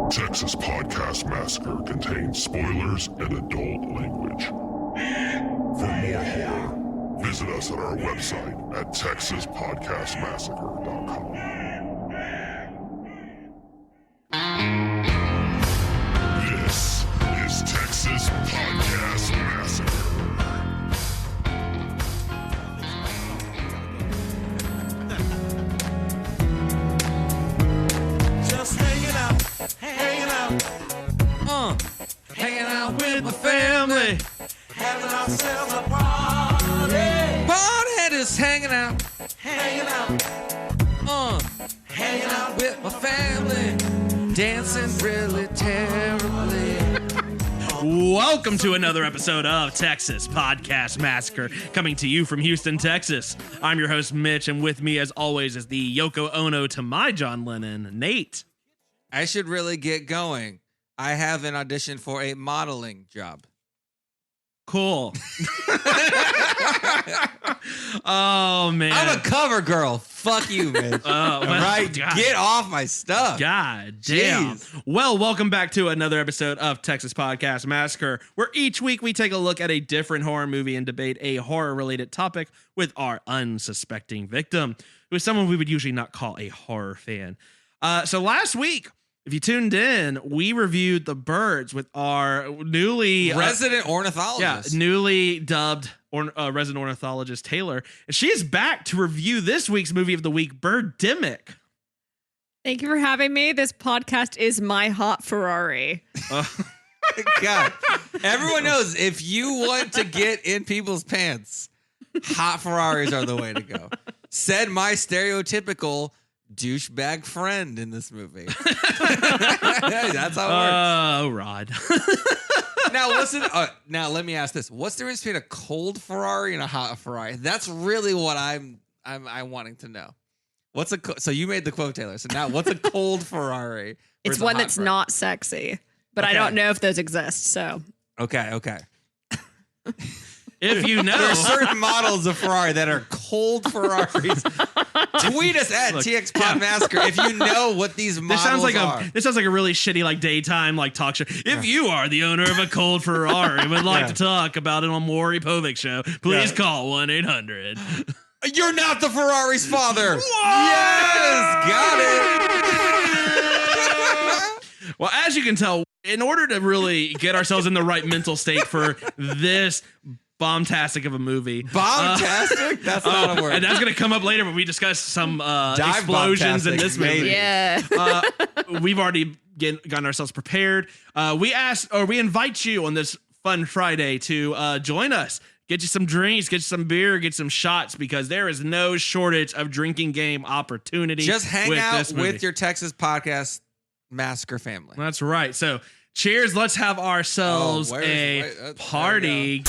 Texas Podcast Massacre contains spoilers and adult language. For more horror, visit us at our website at texaspodcastmassacre.com. This is Texas Podcast Massacre. Just hanging out with my family, having ourselves a party. Party is hanging out with my family, dancing really terribly. Welcome to another episode of Texas Podcast Massacre, coming to you from Houston, Texas. I'm your host, Mitch, and with me, as always, is the Yoko Ono to my John Lennon, Nate. I should really get going. I have an audition for a modeling job. Cool. Oh, man. I'm a cover girl. Fuck you, Mitch. Well, right? God. Get off my stuff. God damn. Jeez. Well, welcome back to another episode of Texas Podcast Massacre, where each week we take a look at a different horror movie and debate a horror-related topic with our unsuspecting victim, who is someone we would usually not call a horror fan. So last week, if you tuned in, we reviewed The Birds with our newly resident ornithologist. Newly dubbed resident ornithologist Taylor, and she is back to review this week's movie of the week, Birdemic. Thank you for having me. This podcast is my hot Ferrari. God, everyone knows if you want to get in people's pants, hot Ferraris are the way to go. Said my stereotypical douchebag friend in this movie. That's how it works. Oh, Rod. Now let me ask this: what's the difference between a cold Ferrari and a hot Ferrari? That's really what I'm wanting to know. So you made the quote, Taylor. So now, what's a cold Ferrari? It's one that's not sexy, but I don't know if those exist. So okay. If you know, there are certain models of Ferrari that are cold Ferraris. Tweet us at TX Pod Massacre if you know what these models are. This sounds like a really shitty daytime talk show. If you are the owner of a cold Ferrari and would like to talk about it on Maury Povich show, please call 1-800. You're not the Ferrari's father. Yes, got it. Well, as you can tell, in order to really get ourselves in the right mental state for this bombastic of a movie. Bombastic? That's not a word. And that's going to come up later when we discuss some explosions in this movie. yeah. We've already gotten ourselves prepared. We invite you on this fun Friday to join us. Get you some drinks, get you some beer, get some shots, because there is no shortage of drinking game opportunity. Just hang out with your Texas Podcast Massacre family. That's right. So cheers. Let's have ourselves a party.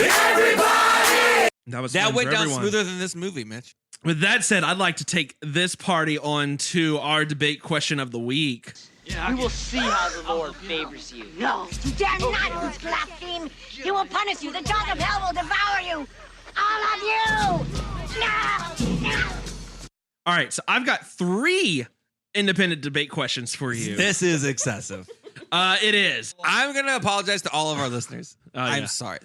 Everybody! That went down smoother than this movie, Mitch. With that said, I'd like to take this party on to our debate question of the week. We will see how the Lord favors you. No, you dare not blaspheme. He will punish you. The jaws of hell will devour you. All of you. No. All right, so I've got 3 independent debate questions for you. This is excessive. It is. I'm going to apologize to all of our listeners. I'm sorry.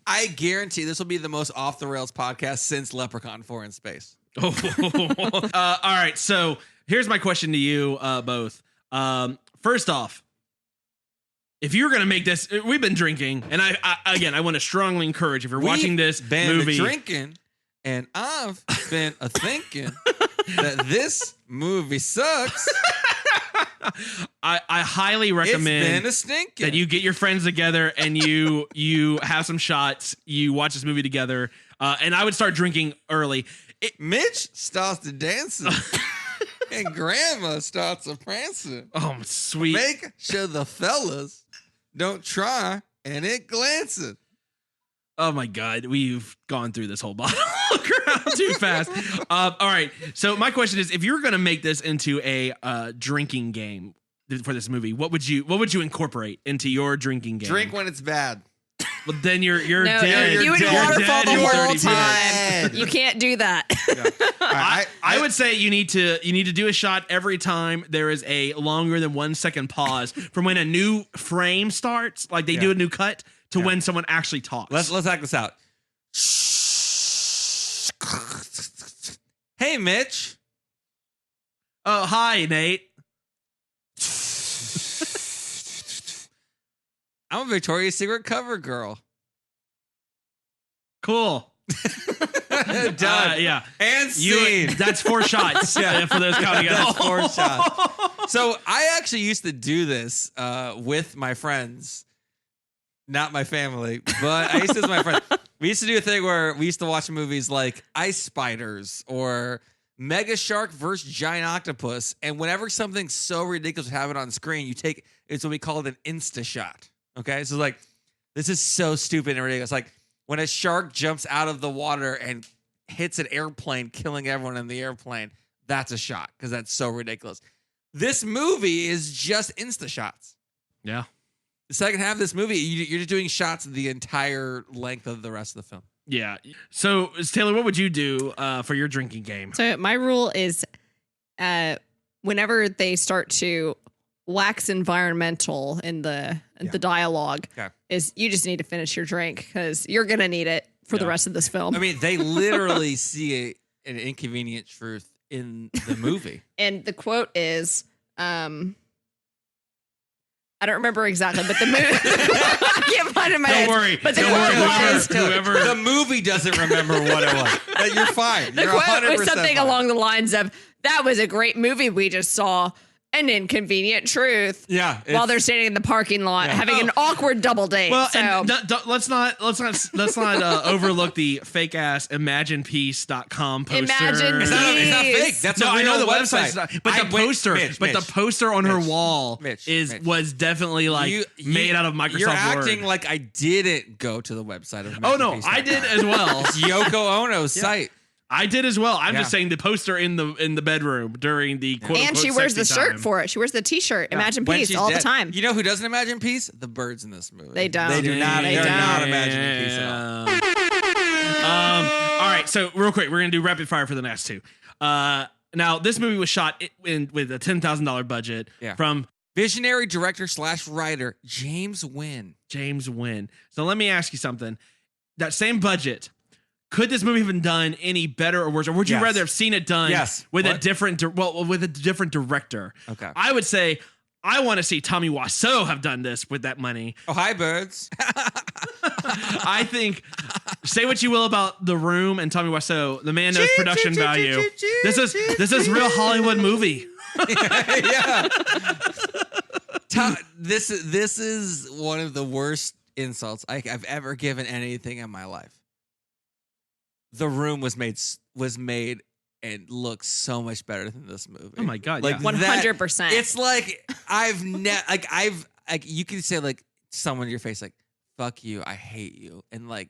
I guarantee this will be the most off the rails podcast since Leprechaun 4 in Space. All right, so here's my question to you both. First off, if you're going to make this, we've been drinking, and I want to strongly encourage, if you're watching this movie, drinking, and I've been thinking that this movie sucks. I highly recommend that you get your friends together and you have some shots, you watch this movie together, and I would start drinking early. Mitch starts to dancing. And grandma starts a prancing. Oh, sweet. Make sure the fellas don't try and it glancing. Oh my God, we've gone through this whole bottle too fast. All right, so my question is, if you were going to make this into a drinking game for this movie, what would you incorporate into your drinking game? Drink when it's bad. But then you're No, dead. you would You're waterfall dead the in whole 30 time. minutes. You can't do that. I would say you need to do a shot every time there is a longer than 1 second pause from when a new frame starts, like they do a new cut, to when someone actually talks. Let's act this out. Hey, Mitch. Oh, hi, Nate. I'm a Victoria's Secret cover girl. Cool. Done. Yeah. And scene. That's 4 shots for those counting That's us. 4 shots. So I actually used to do this with my friends, not my family, but I used to do this with my friends. We used to do a thing where we used to watch movies like Ice Spiders or Mega Shark versus Giant Octopus, and whenever something so ridiculous would happen on screen, it's what we call an insta shot. Okay, so like this is so stupid and ridiculous. Like when a shark jumps out of the water and hits an airplane, killing everyone in the airplane, that's a shot because that's so ridiculous. This movie is just insta shots. Yeah. The second half of this movie, you're just doing shots the entire length of the rest of the film. Yeah. So, Taylor, what would you do for your drinking game? So my rule is whenever they start to wax environmental in the dialogue, is you just need to finish your drink because you're going to need it for the rest of this film. I mean, they literally see an inconvenient truth in the movie. And the quote is, I don't remember exactly, but the movie, I can't find it in my head. Don't worry. But the Don't quote worry. was, Whoever the movie doesn't remember what it was. But you're fine. the You're quote 100% was something fine. along the lines of, that was a great movie we just saw. An inconvenient truth. Yeah, While they're standing in the parking lot having an awkward double date. Well, so. and let's not overlook the fake ass imaginepeace.com poster. Imagine It's not fake. That's No, a I real know the website. website's not, but the poster, the poster on her wall was definitely like made out of Microsoft You're Word. acting like I didn't go to the website of Oh no, imaginepeace.com. I did as well. It's Yoko Ono's site. I did as well. I'm just saying the poster in the bedroom during the quote and she wears the shirt for it. She wears the t-shirt. Imagine When peace she's all dead. the time. You know who doesn't imagine peace? The birds in this movie. They don't. They do not. They They're don't. not imagining peace at all. All right, so real quick, we're gonna do rapid fire for the next two. Now this movie was shot with a $10,000 budget from visionary director / writer James Wynn. So let me ask you something. That same budget. Could this movie have been done any better or worse, or would you rather have seen it done with a different director? Okay, I would say I want to see Tommy Wiseau have done this with that money. Oh, hi, birds. I think, say what you will about The Room and Tommy Wiseau, the man knows production value. This is real Hollywood movie. This is one of the worst insults I've ever given anything in my life. The Room was made and looks so much better than this movie. Oh my god! Like 100%. It's like you can say like someone in your face like "fuck you," "I hate you," and like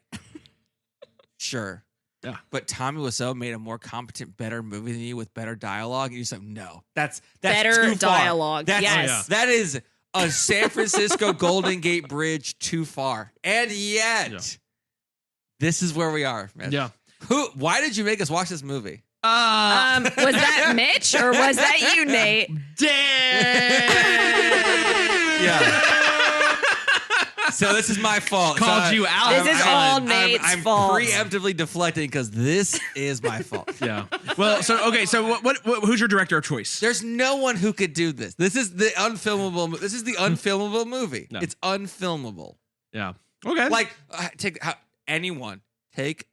sure, yeah. But Tommy Wiseau made a more competent, better movie than you with better dialogue, and you're just like, no, that's better too far. dialogue. Yes, that is a San Francisco Golden Gate Bridge too far, and yet this is where we are, man. Yeah. Why did you make us watch this movie? Was that Mitch or was that you, Nate? Yeah. So this is my fault. Called you out. This is all Nate's I'm fault. preemptively deflecting because this is my fault. Yeah. Well, so okay. So what? Who's your director of choice? There's no one who could do this. This is the unfilmable. This is the unfilmable movie. No. It's unfilmable. Yeah. Okay. Like anyone take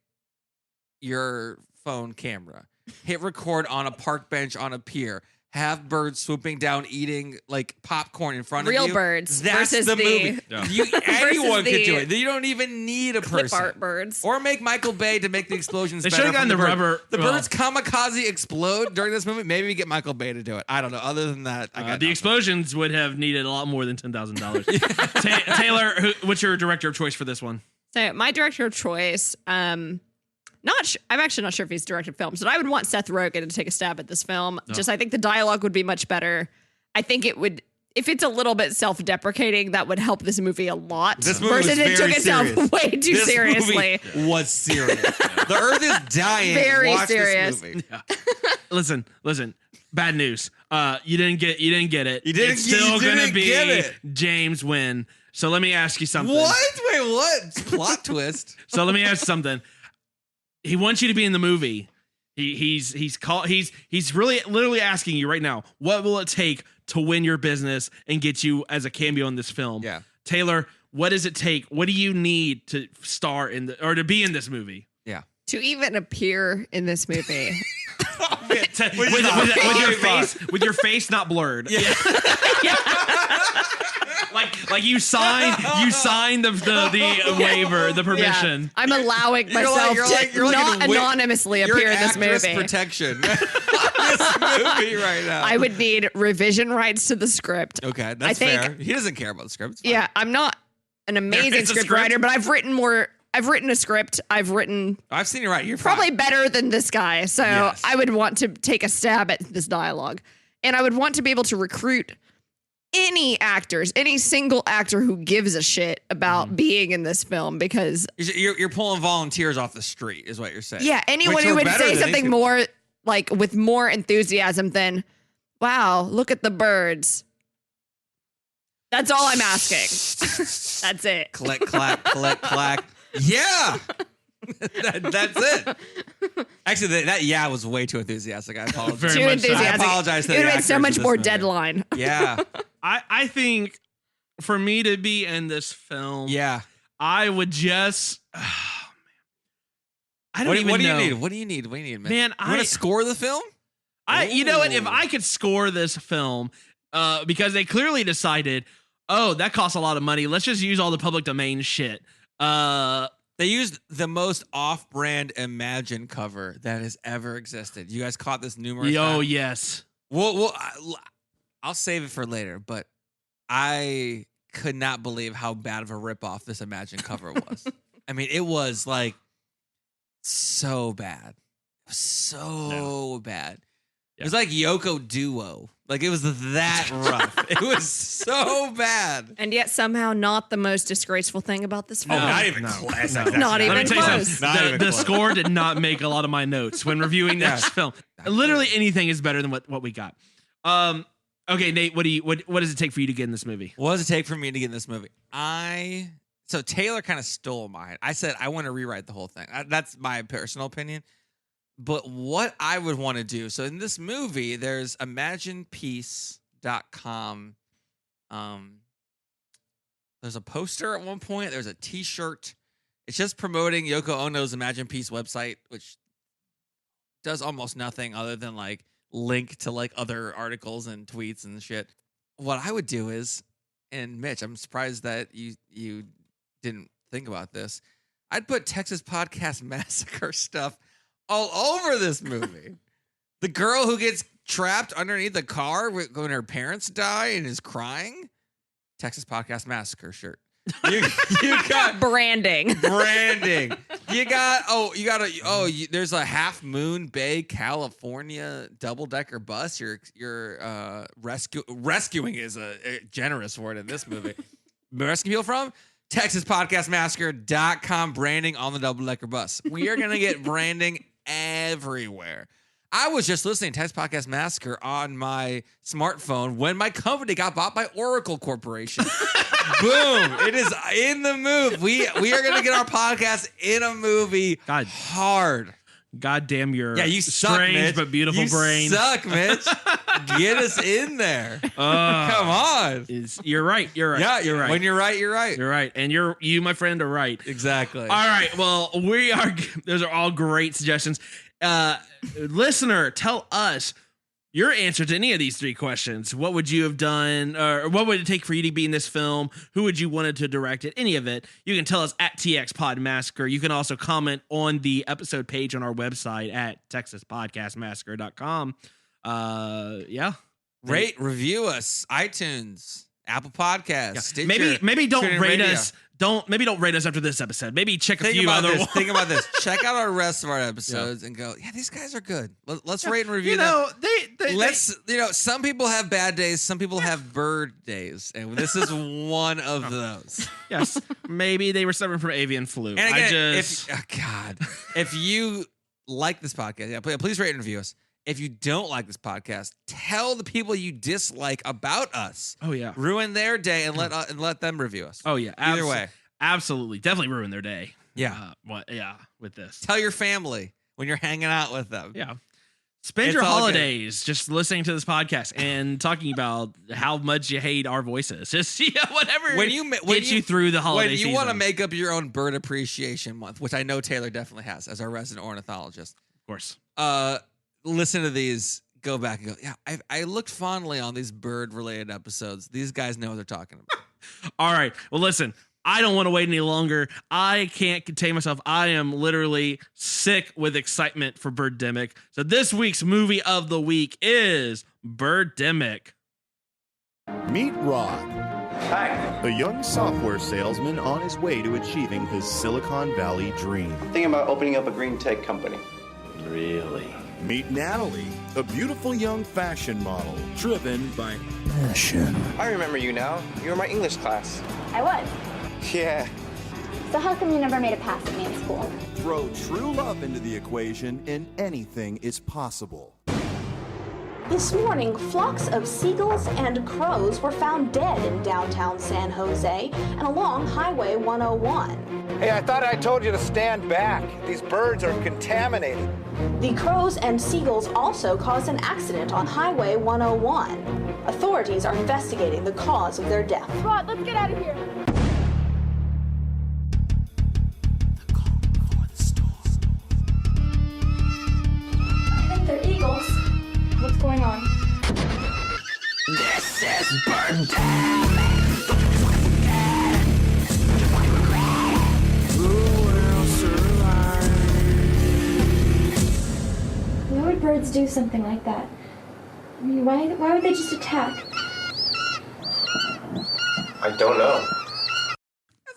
your phone camera, hit record on a park bench on a pier, have birds swooping down eating like popcorn in front of you. Real birds That's versus the the- movie. Yeah. Anyone could the do it. You don't even need a Clip person. art birds. Or make Michael Bay to make the explosions They better. should've gotten from the bird. rubber- The well- birds kamikaze explode during this movie. Maybe we get Michael Bay to do it. I don't know. Other than that, I got the nothing. explosions would have needed a lot more than $10,000. Taylor, what's your director of choice for this one? So my director of choice, I'm actually not sure if he's directed films, but I would want Seth Rogen to take a stab at this film. Just I think the dialogue would be much better. I think it would if it's a little bit self-deprecating, that would help this movie a lot. This movie was versus very it took itself serious. way too This seriously. movie was serious. The Earth is dying. Very Watch serious. This movie. Listen. Bad news. You didn't get it. You didn't- It's still you gonna didn't be get it. James win. So let me ask you something. What? Wait, what? Plot twist. So let me ask you something. He wants you to be in the movie. He's really literally asking you right now, what will it take to win your business and get you as a cameo in this film? Yeah. Taylor, what does it take? What do you need to star to be in this movie? Yeah. To even appear in this movie. With your face not blurred. Yeah. like you signed the waiver, the permission. Yeah. I'm allowing myself to not anonymously appear in this movie. Protection. This movie right now. I would need revision rights to the script. Okay, that's fair. He doesn't care about the script. It's fine. Yeah, I'm not an amazing There is a script script? writer, but I've written a script. I've written I've seen you right. You're probably fine. better than this guy. So Yes. I would want to take a stab at this dialogue. And I would want to be able to recruit any single actor who gives a shit about being in this film, because You're pulling volunteers off the street, is what you're saying. yeah, anyone Which who are would better say than something these more like with more enthusiasm than, wow, look at the birds. That's all I'm asking. That's it. Click, clack, click, clack. Yeah. That's it. Actually, that yeah was way too enthusiastic. I apologize. Very Too much so. enthusiastic. I apologize to It the would have been actors so in much this more movie. Deadline. Yeah. I think for me to be in this film, Yeah. I would just. I don't even What do know. you need? What do you need? What do you need, man? Man, you want to score the film? You know what? If Ooh. I could score this film, because they clearly decided, oh, that costs a lot of money. Let's just use all the public domain shit. They used the most off-brand Imagine cover that has ever existed. You guys caught this numerous times. Yes. I'll save it for later, but I could not believe how bad of a ripoff this Imagine cover was. I mean, it was like so bad. So bad. It was like Yoko Duo. Like, it was that rough. It was so bad. And yet somehow not the most disgraceful thing about this film. Not even close. Not even Let me tell you close. something. Not even The close. score did not make a lot of my notes when reviewing this Yeah. film. Literally anything is better than what we got. Okay, Nate, what does it take for you to get in this movie? What does it take for me to get in this movie? So Taylor kind of stole mine. I said I want to rewrite the whole thing. That's my personal opinion. But what I would want to do, so in this movie, there's imaginepeace.com. There's a poster at one point. There's a T-shirt. It's just promoting Yoko Ono's Imagine Peace website, which does almost nothing other than like link to like other articles and tweets and shit. What I would do is, and Mitch, I'm surprised that you didn't think about this. I'd put Texas Podcast Massacre stuff all over this movie. The girl who gets trapped underneath the car when her parents die and is crying. Texas Podcast Massacre shirt. You got branding. There's a Half Moon Bay, California double-decker bus. You're rescuing is a generous word in this movie. Rescue people from TexasPodcastMassacre.com branding on the double-decker bus. We are gonna get branding everywhere. I was just listening to Texas Podcast Massacre on my smartphone when my company got bought by Oracle Corporation. Boom! It is in the move. We are gonna get our podcast in a movie. God. Hard. God damn your You suck, strange Mitch. but beautiful you brain. Suck, Mitch. Get us in there. Come on. You're right. You're right. Yeah, you're right. When you're right, you're right. You're right. And you, my friend, are right. Exactly. All right. Well, those are all great suggestions. Listener, tell us your answer to any of these three questions. What would you have done, or what would it take for you to be in this film? Who would you wanted to direct it? Any of it. You can tell us at TX Pod Massacre. You can also comment on the episode page on our website at TexasPodcastMassacre.com. Yeah. Rate, review us, iTunes, Apple Podcasts, Stitcher, Maybe don't TuneIn rate Radio. us. Maybe don't rate us after this episode. Maybe check a Think few about other this. ones. Think about this. Check out our rest of our episodes and go, yeah, these guys are good. Let's rate and review You them. know, some people have bad days, some people have bird days, and this is one of those. Yes, maybe they were suffering from avian flu. And again, if you like this podcast, please rate and review us. If you don't like this podcast, tell the people you dislike about us. Oh yeah, ruin their day and let them review us. Oh yeah, either way, absolutely, definitely ruin their day. Yeah, with this. Tell your family when you're hanging out with them. Yeah. Spend your holidays just listening to this podcast and talking about how much you hate our voices. Just whatever gets you through the holiday season. When you want to make up your own bird appreciation month, which I know Taylor definitely has as our resident ornithologist. Of course. Listen to these. Go back and go, yeah, I looked fondly on these bird-related episodes. These guys know what they're talking about. All right. Well, listen. I don't want to wait any longer. I can't contain myself. I am literally sick with excitement for Birdemic. So this week's movie of the week is Birdemic. Meet Rod. Hi. A young software salesman on his way to achieving his Silicon Valley dream. I'm thinking about opening up a green tech company. Really? Meet Natalie, a beautiful young fashion model driven by passion. I remember you now. You were my English class. I was. Yeah. So how come you never made a pass at me in school? Throw true love into the equation and anything is possible. This morning, flocks of seagulls and crows were found dead in downtown San Jose and along Highway 101. Hey, I thought I told you to stand back. These birds are contaminated. The crows and seagulls also caused an accident on Highway 101. Authorities are investigating the cause of their death. Rod, let's get out of here. They're eagles. What's going on? This is Birdemic. Who will survive? Why would birds do something like that? I mean, why would they just attack? I don't know.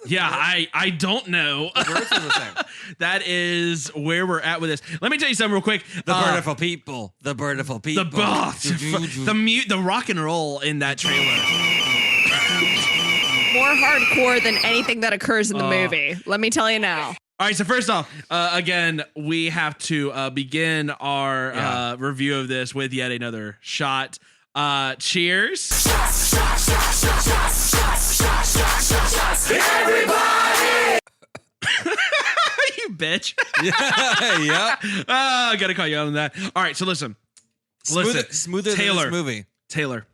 Yeah, I don't know. The birds are the same. That is where we're at with this. Let me tell you something real quick. The birdiful people. The birdiful people. The rock and roll in that trailer. More hardcore than anything that occurs in the movie. Let me tell you now. All right, so first off, again, we have to begin our review of this with yet another shot. Cheers. Everybody! You bitch. Yeah. I gotta call you out on that. All right, so listen. Smoother Taylor, than this movie. Taylor.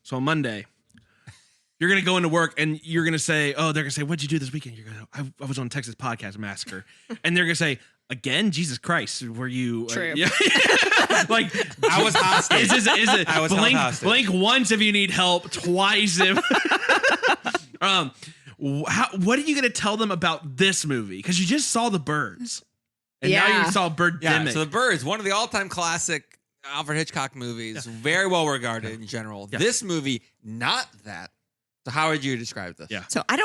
So on Monday, you're gonna go into work and you're gonna say, "Oh, they're gonna say, what'd you do this weekend?" You're gonna, I was on Texas Podcast Massacre, and they're gonna say, "Again, Jesus Christ, were you?" True. Like I was hostage. Is it? I was hostage. Blink once if you need help. Twice if. What are you gonna tell them about this movie? Because you just saw The Birds, and now you saw Birdemic. Yeah, so The Birds, one of the all-time classic Alfred Hitchcock movies, very well regarded in general. Yeah. This movie, not that. So how would you describe this? Yeah. So I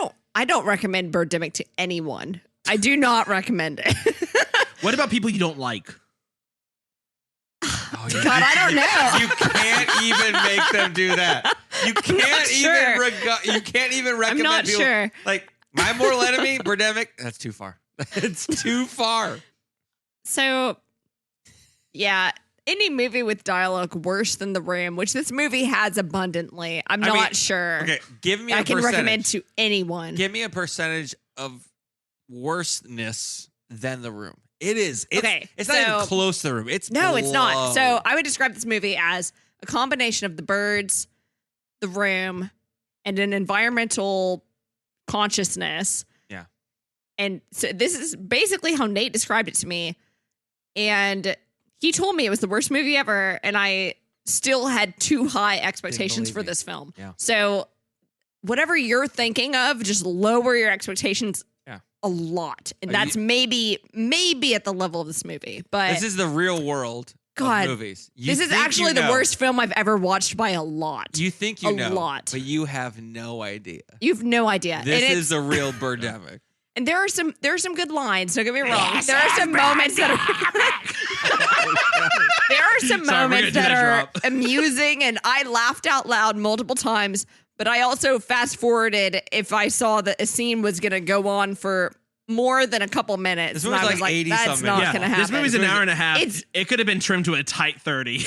don't recommend Birdemic to anyone. I do not recommend it. What about people you don't like? Oh, God, I don't know. You can't even make them do that. You can't you can't even recommend. I'm not people. sure. Like my mortal enemy, Birdemic. That's too far. It's too far. So, yeah, any movie with dialogue worse than The Room, which this movie has abundantly, I'm not sure. Okay, give me. I can recommend to anyone. Give me a percentage of worseness than The Room. It's okay. It's not even close to The Room. It's not. So I would describe this movie as a combination of The Birds, The Room, and an environmental consciousness. Yeah. And so this is basically how Nate described it to me. And he told me it was the worst movie ever, and I still had too high expectations for this film. Yeah. So whatever you're thinking of, just lower your expectations a lot. And that's maybe at the level of this movie. But this is the real world of movies. This is actually the worst film I've ever watched by a lot. You think you know. A lot. But you have no idea. You've no idea. This is the real Birdemic. And there are some good lines. Don't get me wrong. There are some moments that are there are some Sorry, we're moments gonna do that are drop. amusing, and I laughed out loud multiple times. But I also fast forwarded if I saw that a scene was going to go on for more than a couple minutes. This And movie's I was like like, 80 that's something. not Yeah, going to happen. this movie's an hour and a half. It's- It could have been trimmed to a tight 30.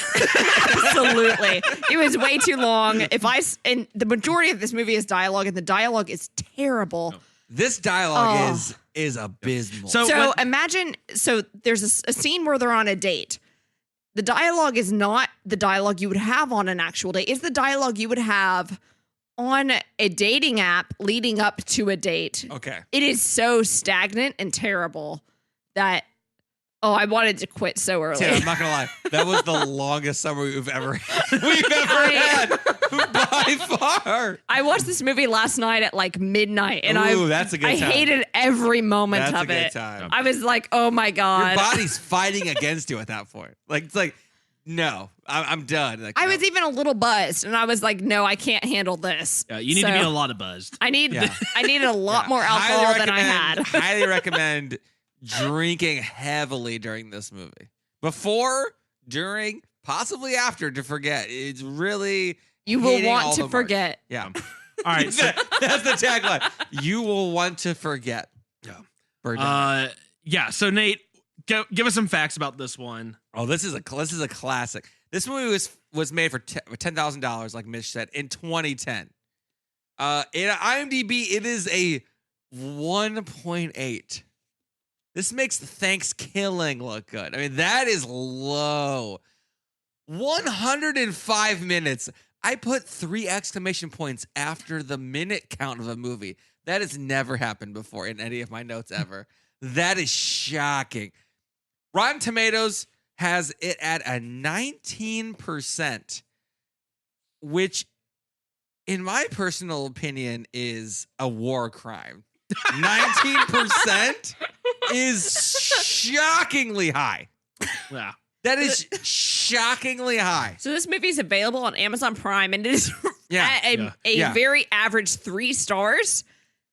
Absolutely. It was way too long. And the majority of this movie is dialogue, and the dialogue is terrible. This dialogue is abysmal. So imagine, there's a scene where they're on a date. The dialogue is not the dialogue you would have on an actual date. It's the dialogue you would have on a dating app leading up to a date. Okay. It is so stagnant and terrible that, I wanted to quit so early. Tim, I'm not gonna lie. That was the longest summer we've ever had by far. I watched this movie last night at like midnight, and that's a good I time. hated every moment That's of a good it. time. I was like, oh my God. Your body's fighting against you at that point. Like it's like, no, I'm done. Like, I was even a little buzzed, and I was like, no, I can't handle this. You need to be a lot of buzzed. I needed a lot more alcohol than I had. Highly recommend drinking heavily during this movie. Before, during, possibly after to forget. It's really You will hitting all want the to marks. forget. Yeah. All right. So, That's the tagline. You will want to forget. Yeah. Birdemic. So Nate, give us some facts about this one. Oh, this is a classic. This movie was made for $10,000, like Mitch said, in 2010. In IMDb, it is a 1.8. This makes Thanksgiving look good. I mean, that is low. 105 minutes. I put 3 exclamation points after the minute count of a movie. That has never happened before in any of my notes ever. That is shocking. Rotten Tomatoes has it at a 19%, which, in my personal opinion, is a war crime. 19% is shockingly high. Yeah. That is shockingly high. So this movie is available on Amazon Prime, and it is Yeah. a very average 3 stars,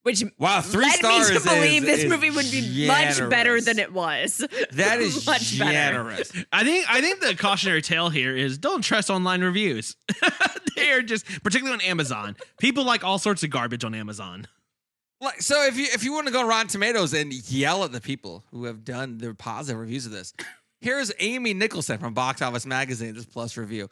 which Wow, 3 led stars me to believe this is movie would be much generous. better than it was. That is much generous. I think the cautionary tale here is don't trust online reviews. They're just, particularly on Amazon. People like all sorts of garbage on Amazon. Like, so if you want to go on Rotten Tomatoes and yell at the people who have done their positive reviews of this, here's Amy Nicholson from Box Office Magazine, this plus review.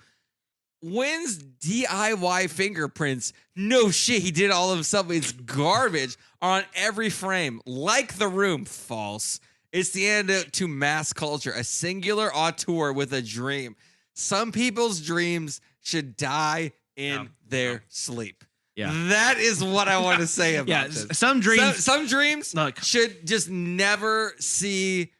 Wins DIY fingerprints. No shit, he did all of himself. It's garbage on every frame. Like The Room, false. It's the antidote to mass culture, a singular auteur with a dream. Some people's dreams should die in their sleep. Yeah. That is what I want to say about this. Some dreams. Some dreams should just never see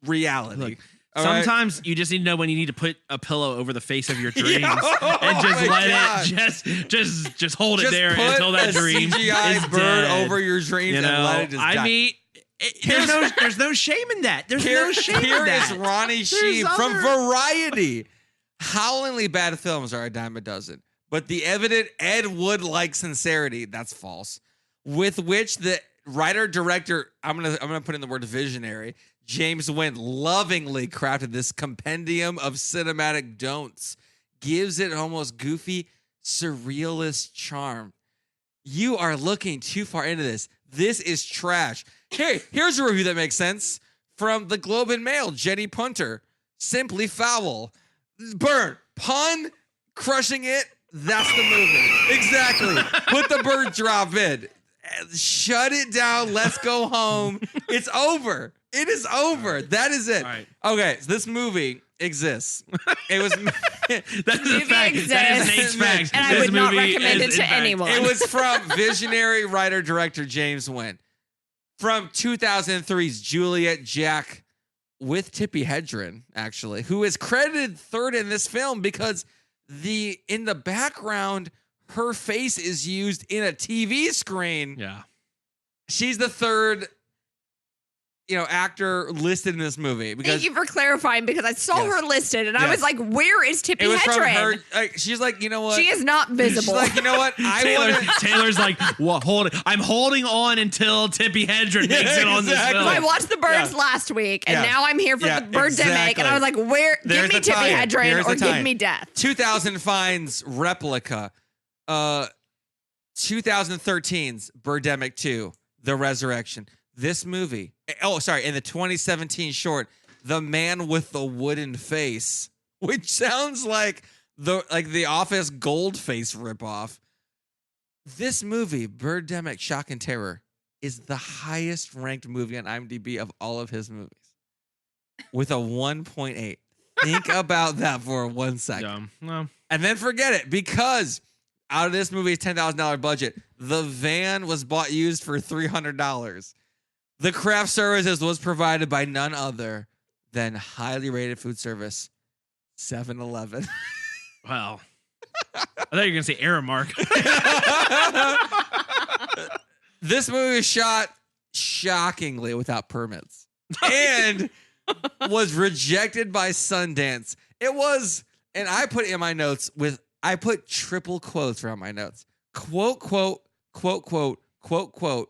reality. Look, all right? sometimes you just need to know when you need to put a pillow over the face of your dreams Yeah. and just Oh my let God. it just hold it Just there put until that a dream CGI is bird dead. over your dreams You and know, let it just die. I mean, there's no shame in that. There's no shame in Here that. is Ronnie There's Sheeb from other- Variety. Howlingly bad films are a dime a dozen, but the evident Ed Wood-like sincerity, that's false, with which the writer-director, I'm gonna put in the word visionary, James Wynn lovingly crafted this compendium of cinematic don'ts, gives it almost goofy, surrealist charm. You are looking too far into this. This is trash. Hey, here's a review that makes sense from the Globe and Mail. Jenny Punter, simply foul. Burn, pun, crushing it. That's the movie. Exactly. Put the bird drop in. Shut it down. Let's go home. It's over. It is over. That is it. Right. Okay, so this movie exists. It was That is a fact. That is Nate's fact. And I This would not movie recommend is it to in fact- anyone. It was from visionary writer-director James Wynn. From 2003's Juliet Jack with Tippi Hedren, actually, who is credited third in this film because in the background, her face is used in a TV screen. Yeah. She's the third actor listed in this movie. Because thank you for clarifying, because I saw her listed and I was like, where is Tippi it was Hedren? from her. She's like, you know what? She is not visible. She's like, you know what? Taylor's like, I'm holding on until Tippi Hedren makes it on this film. I watched The Birds last week, and now I'm here for the Birdemic, and I was like, where? Give me Tippi Hedren or give me death. 2000 finds replica. 2013's Birdemic 2, The Resurrection. This movie. Oh, sorry. In the 2017 short, The Man with the Wooden Face, which sounds like the Office Goldface ripoff. This movie, Birdemic: Shock and Terror, is the highest ranked movie on IMDb of all of his movies, with a 1.8. Think about that for 1 second. No. And then forget it, because out of this movie's $10,000 budget, the van was used for $300. The craft services was provided by none other than highly rated food service 7-Eleven. Wow. I thought you were going to say Aramark. This movie was shot shockingly without permits and was rejected by Sundance. It was, and I put in my notes I put triple quotes around my notes. Quote, quote, quote, quote, quote, quote,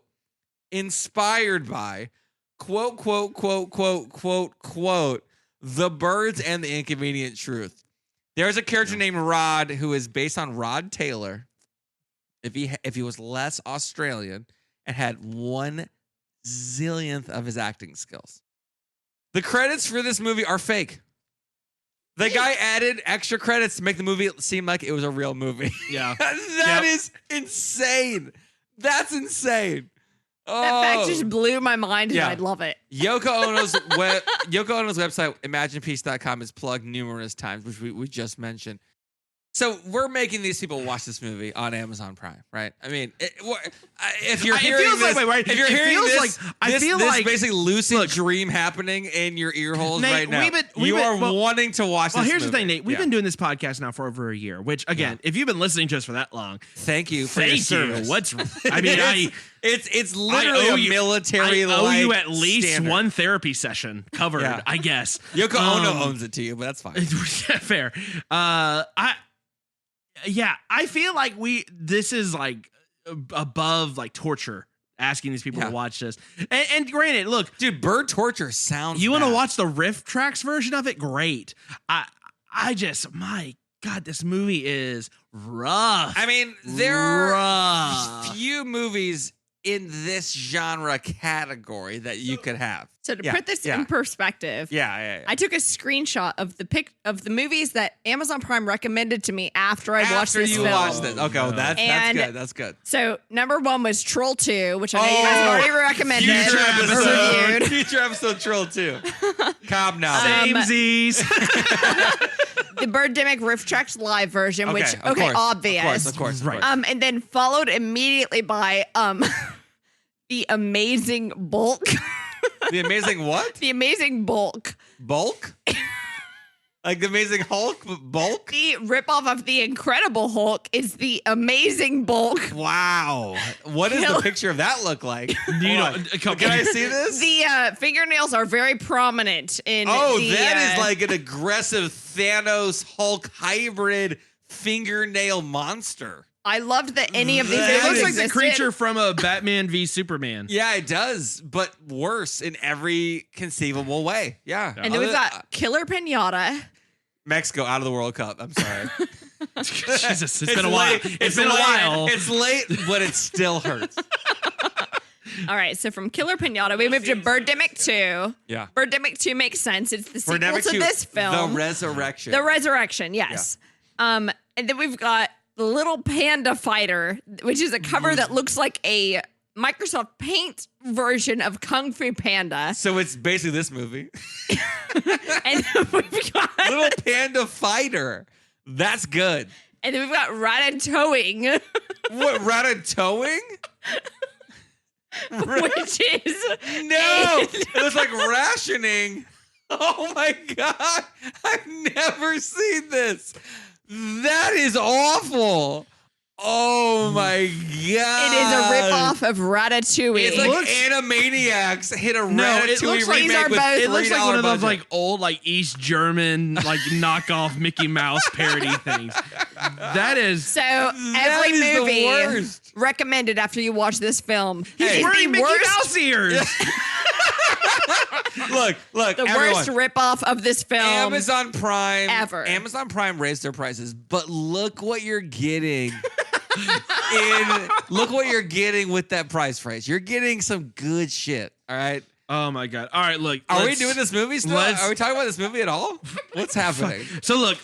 inspired by, quote, quote, quote, quote, quote, quote, The Birds and the Inconvenient Truth. There's a character named Rod who is based on Rod Taylor. If he was less Australian and had 1/zillionth of his acting skills. The credits for this movie are fake. The guy added extra credits to make the movie seem like it was a real movie. Yeah. That is insane. That's insane. That fact just blew my mind, and I love it. Yoko Ono's website, imaginepeace.com, is plugged numerous times, which we just mentioned. So we're making these people watch this movie on Amazon Prime, right? I mean, if you're hearing this, if you're hearing this, this basically lucid dream happening in your ear holes right now. You are wanting to watch this movie. Well, here's the thing, Nate. We've been doing this podcast now for over a year, which, again, if you've been listening to us for that long, thank you for your service. It's literally a military. I owe you at least one therapy session covered, I guess. Yoko Ono owns it to you, but that's fine. Fair. I feel like this is like above like torture, asking these people to watch this. And granted, look, dude, bird torture sounds. You want to watch the riff tracks version of it? Great. My God, this movie is rough. I mean, there are few movies in this genre category that you could have. So to put this in perspective, I took a screenshot of the movies that Amazon Prime recommended to me after I watched this film. Watched it. Okay, well, that's good. That's good. So number 1 was Troll 2, which I know you guys have already recommended. Future episode Troll 2. Cobb now. Samesies. The Birdemic Riff Tracks live version, which obvious. Of course. Right. And then followed immediately by The Amazing Bulk. The Amazing what? The Amazing Bulk. Bulk? Like the Amazing Hulk, but bulk? The ripoff of The Incredible Hulk is The Amazing Bulk. Wow. What does the picture of that look like? Can I see this? The fingernails are very prominent in that is like an aggressive Thanos Hulk hybrid fingernail monster. I loved that any of these. It looks like the creature from a Batman v Superman. Yeah, it does, but worse in every conceivable way. Yeah. And then we've got Killer Pinata. Mexico out of the World Cup. I'm sorry. Jesus, it's been a while. It's been a while. It's late, but it still hurts. All right, so from Killer Pinata, we moved to Birdemic 2. Yeah. Birdemic 2 makes sense. It's the sequel Birdemic to 2, this film. The Resurrection. The Resurrection, yes. Yeah. And then we've got the Little Panda Fighter, which is a cover that looks like a Microsoft Paint version of Kung Fu Panda. So it's basically this movie. And we've got Little Panda Fighter. That's good. And then we've got Ratatouille. What, Ratatouille? Which is it was like rationing. Oh my God. I've never seen this. That is awful. Oh my god! It is a ripoff of Ratatouille. It's like Animaniacs hit a it looks Ratatouille like remake with it looks like one of those budget. like old like East German like knockoff Mickey Mouse parody things. That is So every is the movie worst. recommended after you watch this film he's is wearing the Mickey worst, Mouse ears. Look, the everyone. worst ripoff of this film. Amazon Prime ever. Amazon Prime raised their prices, but look what you're getting. Look what you're getting with that price raise. You're getting some good shit. All right. Oh my god! All right, look. Are we doing this movie still? let's- Are we talking about this movie at all? What's happening? So look,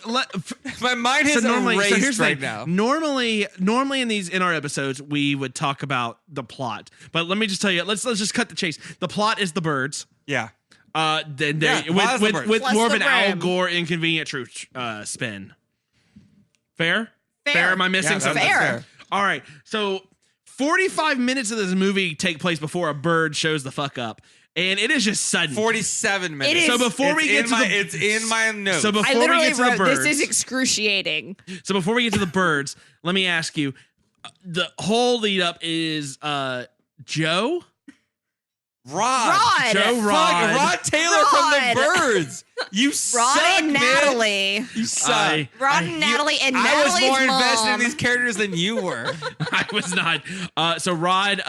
My mind is erased here's the right thing. now. Normally in our episodes we would talk about the plot, but let me just tell you, let's just cut the chase. The plot is the birds. Yeah. Then Yeah, plot is the birds. with Plus more of the an Al ram. Gore inconvenient truth spin. Fair? Fair. Am I missing Yeah, that's something? fair. All right. So 45 minutes of this movie take place before a bird shows the fuck up. And it is just sudden. 47 minutes. It is- So before we get to it's in my notes. So I before we literally get to the wrote, birds. this is excruciating. So before we get to the birds, let me ask you, the whole lead up is Joe? Rod. Joe Fuck, Rod. Rod Taylor from Rod. The Birds. You suck, Rod and man. Natalie. You suck. Rod and Natalie and I was Natalie's more invested in mom. these characters than you were. I was not. So Rod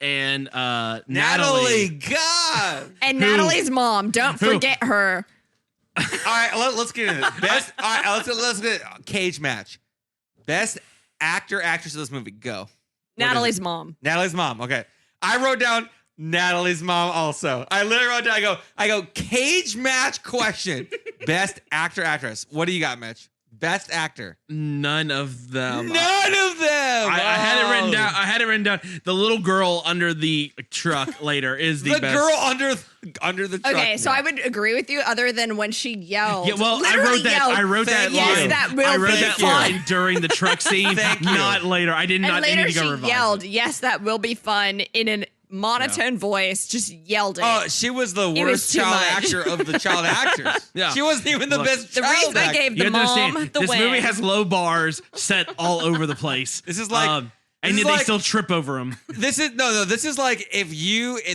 and Natalie, Natalie. God. And Natalie's mom. Don't Who? forget her. All right, let's get into this. Best. All right, let's get cage match. Best actor, actress of this movie. Go. Natalie's mom. Natalie's mom. Okay. I wrote down Natalie's mom also. I literally wrote down, I go, cage match question. Best actor, actress. What do you got, Mitch? Best actor. None of them. None of them. I had it written down. I had it written down. The little girl under the truck later is the The best. girl under the truck. Okay, so I would agree with you other than when she yelled. Yeah, well, I Literally wrote that. yelled, I wrote that Thank you. line. Yes, that will I wrote be that fun. line during the truck scene, Thank you. not later. I did And not later need to go she revise. yelled, yes, that will be fun in a monotone voice, just yelled it. Oh, she was the It was worst too child much. actor of the child actors. Yeah. She wasn't even the Look, best the child reason I actor. gave You the have to mom understand, the this win. movie has low bars set all over the place. This is like- and this is they like- still trip over them. This is no. This is like if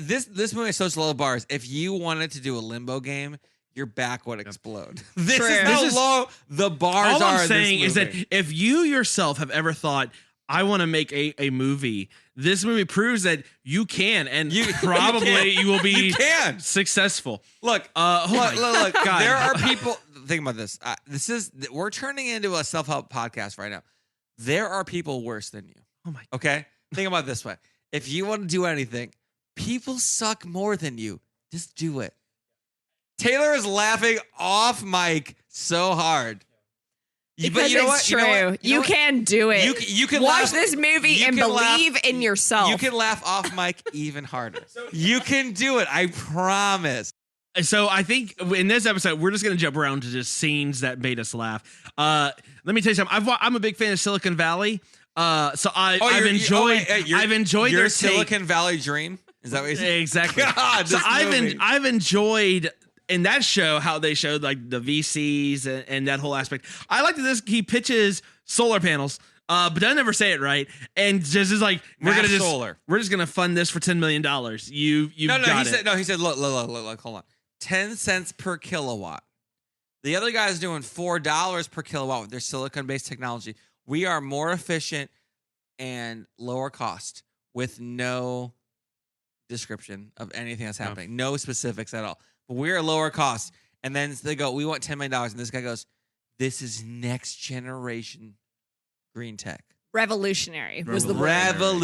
this movie is so low bars. If you wanted to do a limbo game, your back would explode. This True. is how This is- low the bars All are. I'm in saying this is that movie. if you yourself have ever thought, I want to make a movie, this movie proves that you can, and probably you will be You can. successful. Look, look. God. There are people. Think about this. We're turning into a self-help podcast right now. There are people worse than you. Oh my! Okay, think about it this way. If you want to do anything, people suck more than you. Just do it. Taylor is laughing off mic so hard. Because But you know it's what? true. You know what? You can do it. You can watch laugh- this movie you and can laugh- believe in yourself. You can laugh off mic even harder. You can do it. I promise. So I think in this episode, we're just going to jump around to just scenes that made us laugh. Let me tell you something. I'm a big fan of Silicon Valley. So I've enjoyed your their Silicon Valley dream. Is that what you said? Exactly. God, so this movie. I've enjoyed in that show how they showed like the VCs and that whole aspect. I like that he pitches solar panels. But doesn't ever say it right, and just is like we're just gonna fund this for $10 million. You got it. He said look, hold on, 10 cents per kilowatt. The other guy's doing $4 per kilowatt with their silicon-based technology. We are more efficient and lower cost with no description of anything that's happening, no specifics at all. But we are lower cost, and then they go, we want $10 million, and this guy goes, this is next generation green tech. Revolutionary was the word.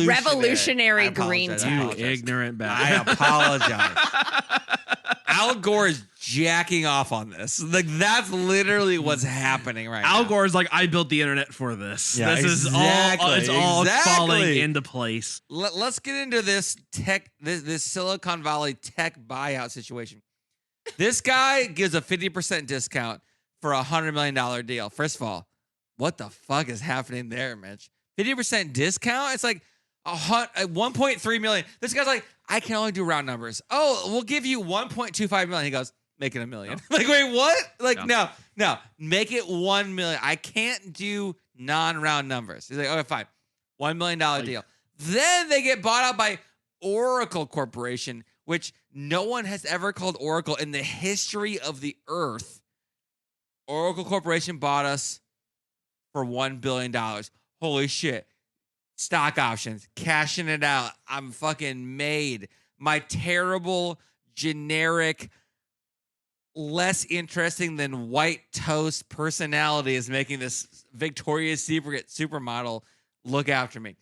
Revolutionary green tech. You ignorant I bastard. apologize. Al Gore is jacking off on this. Like that's literally what's happening right now. Al Gore's like, I built the internet for this. Yeah, This exactly, is all exactly. falling into place. Let's get into this this Silicon Valley tech buyout situation. This guy gives a 50% discount for a $100 million deal. First of all, what the fuck is happening there, Mitch? 50% discount? It's like 1.3 million. This guy's like, I can only do round numbers. Oh, we'll give you 1.25 million. He goes, make it $1 million. Like, wait, what? Like, no, make it 1 million. I can't do non-round numbers. He's like, okay, fine. $1 million deal. Then they get bought out by Oracle Corporation, which no one has ever called Oracle in the history of the earth. Oracle Corporation bought us for $1 billion. Holy shit. Stock options. Cashing it out. I'm fucking made. My terrible, generic, less interesting than white toast personality is making this Victoria's Secret supermodel look after me.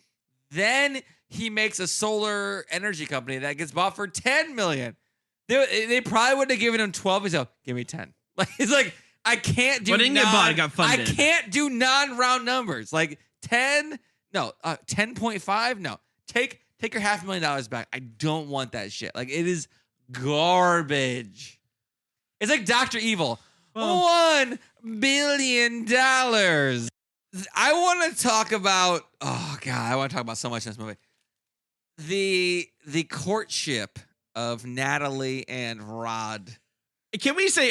Then he makes a solar energy company that gets bought for $10 million. They probably would have given him 12. He's like, give me 10. Like, he's like, I can't do. But didn't get bought. It got funded. I can't do non-round numbers. Like 10. No, 10.5. No, take your $500,000 back. I don't want that shit. Like, it is garbage. It's like Dr. Evil. $1 billion. I want to talk about. Oh God, I want to talk about so much in this movie. The courtship of Natalie and Rod. Can we say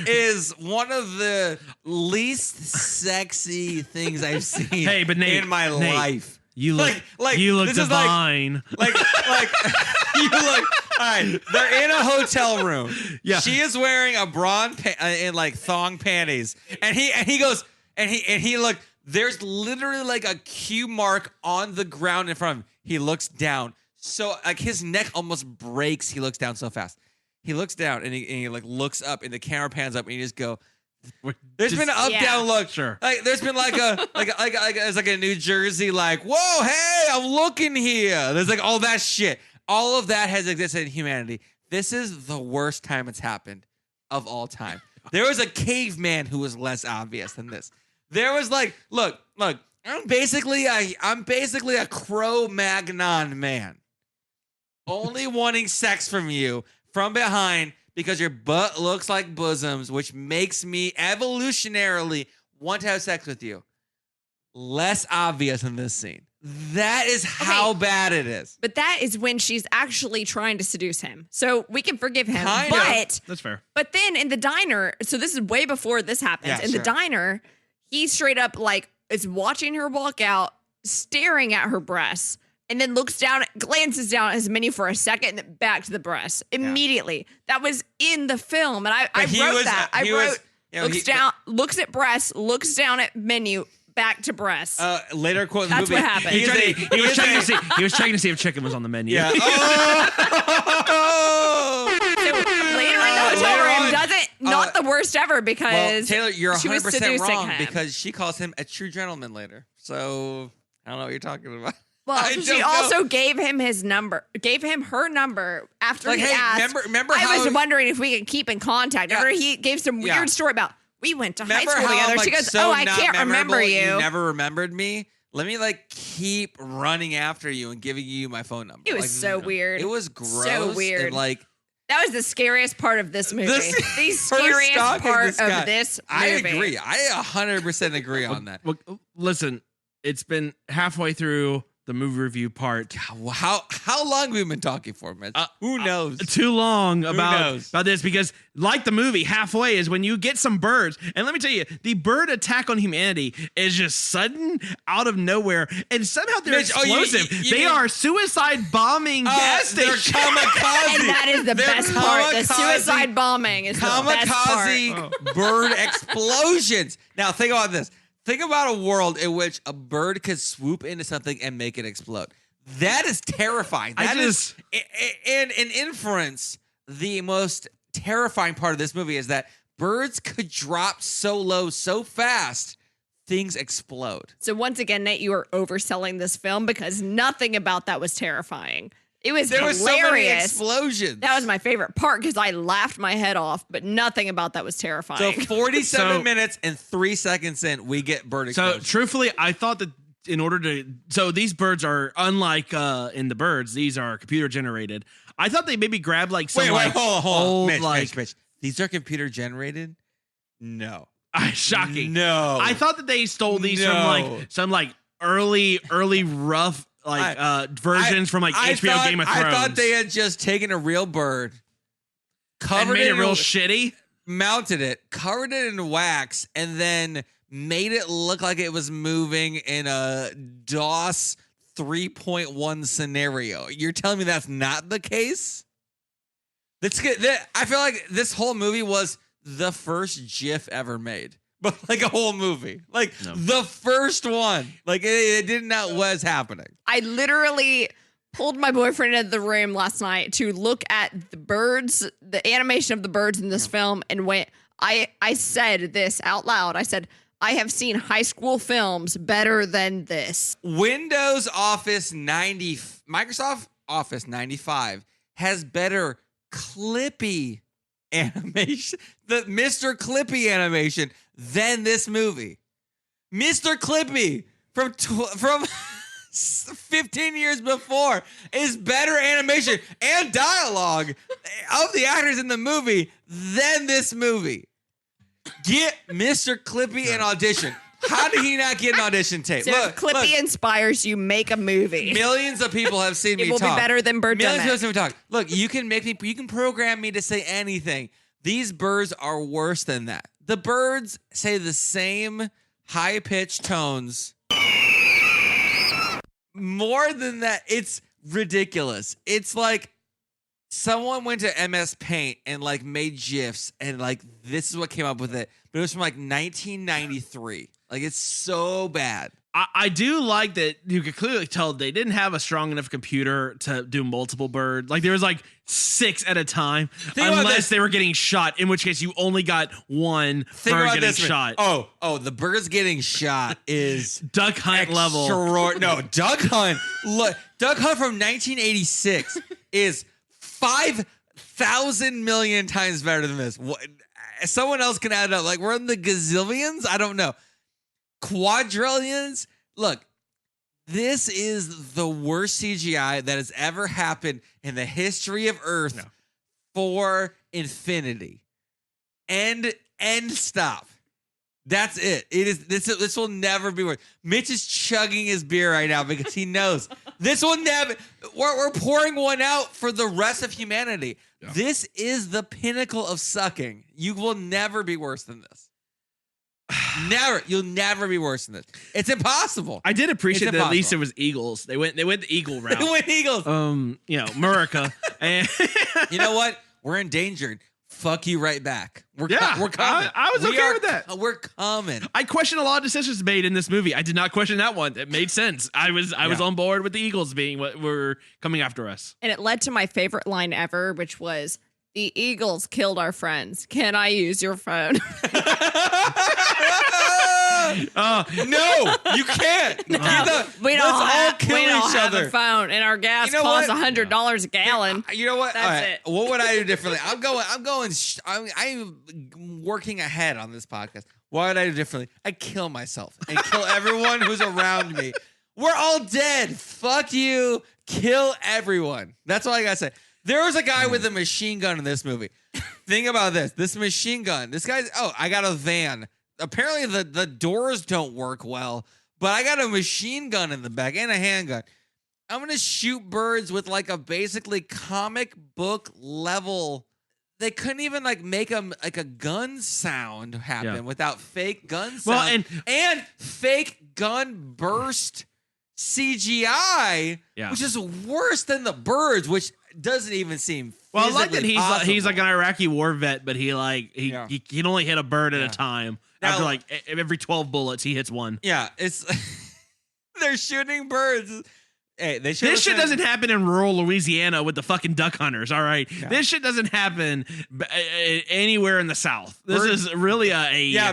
is one of the least sexy things I've seen but Nate, in my life. You look you look divine. Like you look. All right, they're in a hotel room. Yeah, she is wearing a bra and like thong panties, and he goes and he look. There's literally like a Q mark on the ground in front of him. He looks down, so like his neck almost breaks. He looks down so fast. He looks down and he like looks up and the camera pans up and you just go. There's been an up down look. Sure. Like there's been like it's like a New Jersey like whoa hey I'm looking here. There's like all that shit. All of that has existed in humanity. This is the worst time it's happened of all time. There was a caveman who was less obvious than this. There was like look I'm basically a Cro-Magnon man, only wanting sex from you. From behind because your butt looks like bosoms, which makes me evolutionarily want to have sex with you. Less obvious in this scene. That is how bad it is. But that is when she's actually trying to seduce him. So we can forgive him. Kind of. That's fair. But then in the diner, so this is way before this happens. Yeah, in the diner, he straight up like is watching her walk out, staring at her breasts. And then looks down, glances down at his menu for a second, and then back to the breasts immediately. That was in the film, and I wrote that. I wrote, looks at breasts, looks down at menu, back to breasts. Later quote in the movie. That's what happened. He was checking to see if chicken was on the menu. Yeah. So later in the hotel room, not the worst ever because Taylor, you're 100% wrong him. because she calls him a true gentleman later. So I don't know what you're talking about. Well, she also gave him her number after he asked. Remember I was wondering if we could keep in contact. Remember he gave some weird story about we went to high school together. She goes, I can't remember you. You never remembered me. Let me like keep running after you and giving you my phone number. It was so weird. It was gross. So weird. And, like that was the scariest part of this movie. The scariest part of this movie. I agree. I 100% agree on that. Well, listen, it's been halfway through the movie review part. How long have we been talking for, Mitch? Who knows? Too long about this because, like the movie, halfway is when you get some birds. And let me tell you, the bird attack on humanity is just sudden, out of nowhere, and somehow they're explosive. They are suicide bombing gas stations. They're kamikaze. And that is the best part. The suicide bombing is the best part. Kamikaze bird explosions. Now think about this. Think about a world in which a bird could swoop into something and make it explode. That is terrifying. That is, in inference, the most terrifying part of this movie is that birds could drop so low so fast, things explode. So once again, Nate, you are overselling this film because nothing about that was terrifying. It was hilarious. There were so many explosions. That was my favorite part because I laughed my head off, but nothing about that was terrifying. So 47 minutes and 3 seconds in, we get bird explosion. So truthfully, I thought that in order to... So these birds are, unlike in the birds, these are computer generated. I thought they maybe grabbed like some hold on. Mitch. These are computer generated? No. Shocking. No. I thought that they stole these from some early rough versions from HBO Game of Thrones. I thought they had just taken a real bird, covered and made it real shitty, mounted it, covered it in wax, and then made it look like it was moving in a DOS 3.1 scenario. You're telling me that's not the case? That's good. I feel like this whole movie was the first GIF ever made, but like a whole movie, like the first one. Like it did not was happening. I literally pulled my boyfriend into the room last night to look at the birds, the animation of the birds in this film, and I said this out loud. I said, I have seen high school films better than this. Microsoft Office 95 has better Clippy animation, the Mr. Clippy animation than this movie. Mr. Clippy from 15 years before is better animation and dialogue of the actors in the movie than this movie. Get Mr. Clippy an audition. How did he not get an audition tape? So if Clippy inspires you, make a movie. Millions of people have seen me talk. It will be better than Birdemic. Millions of people have seen me talk. Look, you can program me to say anything. These birds are worse than that. The birds say the same high-pitched tones. More than that, it's ridiculous. It's like someone went to MS Paint and like made GIFs and like this is what came up with it. But it was from like 1993. Like it's so bad. I do like that you could clearly tell they didn't have a strong enough computer to do multiple birds. Like there was like 6 at a time, unless they were getting shot, in which case you only got one bird getting shot. Oh, the birds getting shot is Duck Hunt level. No, Duck Hunt. Look, Duck Hunt from 1986 is 5,000 million times better than this. Someone else can add it up. Like we're in the gazillions. I don't know. Quadrillions. Look, this is the worst CGI that has ever happened in the history of Earth for infinity. End stop. That's it. It is this will never be worse. Mitch is chugging his beer right now because he knows this will never. We're pouring one out for the rest of humanity. Yeah. This is the pinnacle of sucking. You will never be worse than this. Never. You'll never be worse than this. It's impossible. I did appreciate that at least it was Eagles. They went the Eagle route. They went Eagles. Murica. And you know what? We're endangered. Fuck you right back. We're coming. I was okay with that. We're coming. I questioned a lot of decisions made in this movie. I did not question that one. It made sense. I was on board with the Eagles being what were coming after us. And it led to my favorite line ever, which was, "The Eagles killed our friends. Can I use your phone?" No, you can't. No, we don't have a phone, and our gas costs $100 a gallon. You know what? That's it. What would I do differently? I'm working ahead on this podcast. What would I do differently? I kill myself and kill everyone who's around me. We're all dead. Fuck you. Kill everyone. That's all I gotta say. There was a guy with a machine gun in this movie. Think about this. This machine gun. This guy's, I got a van. Apparently the doors don't work well, but I got a machine gun in the back and a handgun. I'm going to shoot birds with like a basically comic book level. They couldn't even like make a gun sound happen without fake gun sound. And fake gun burst CGI, which is worse than the birds, which doesn't even seem I like that possible. he's like an Iraqi war vet, but he can only hit a bird at a time. Now, after like every 12 bullets, he hits one. Yeah, it's they're shooting birds. Hey, this shit doesn't happen in rural Louisiana with the fucking duck hunters. All right, this shit doesn't happen anywhere in the South. This is really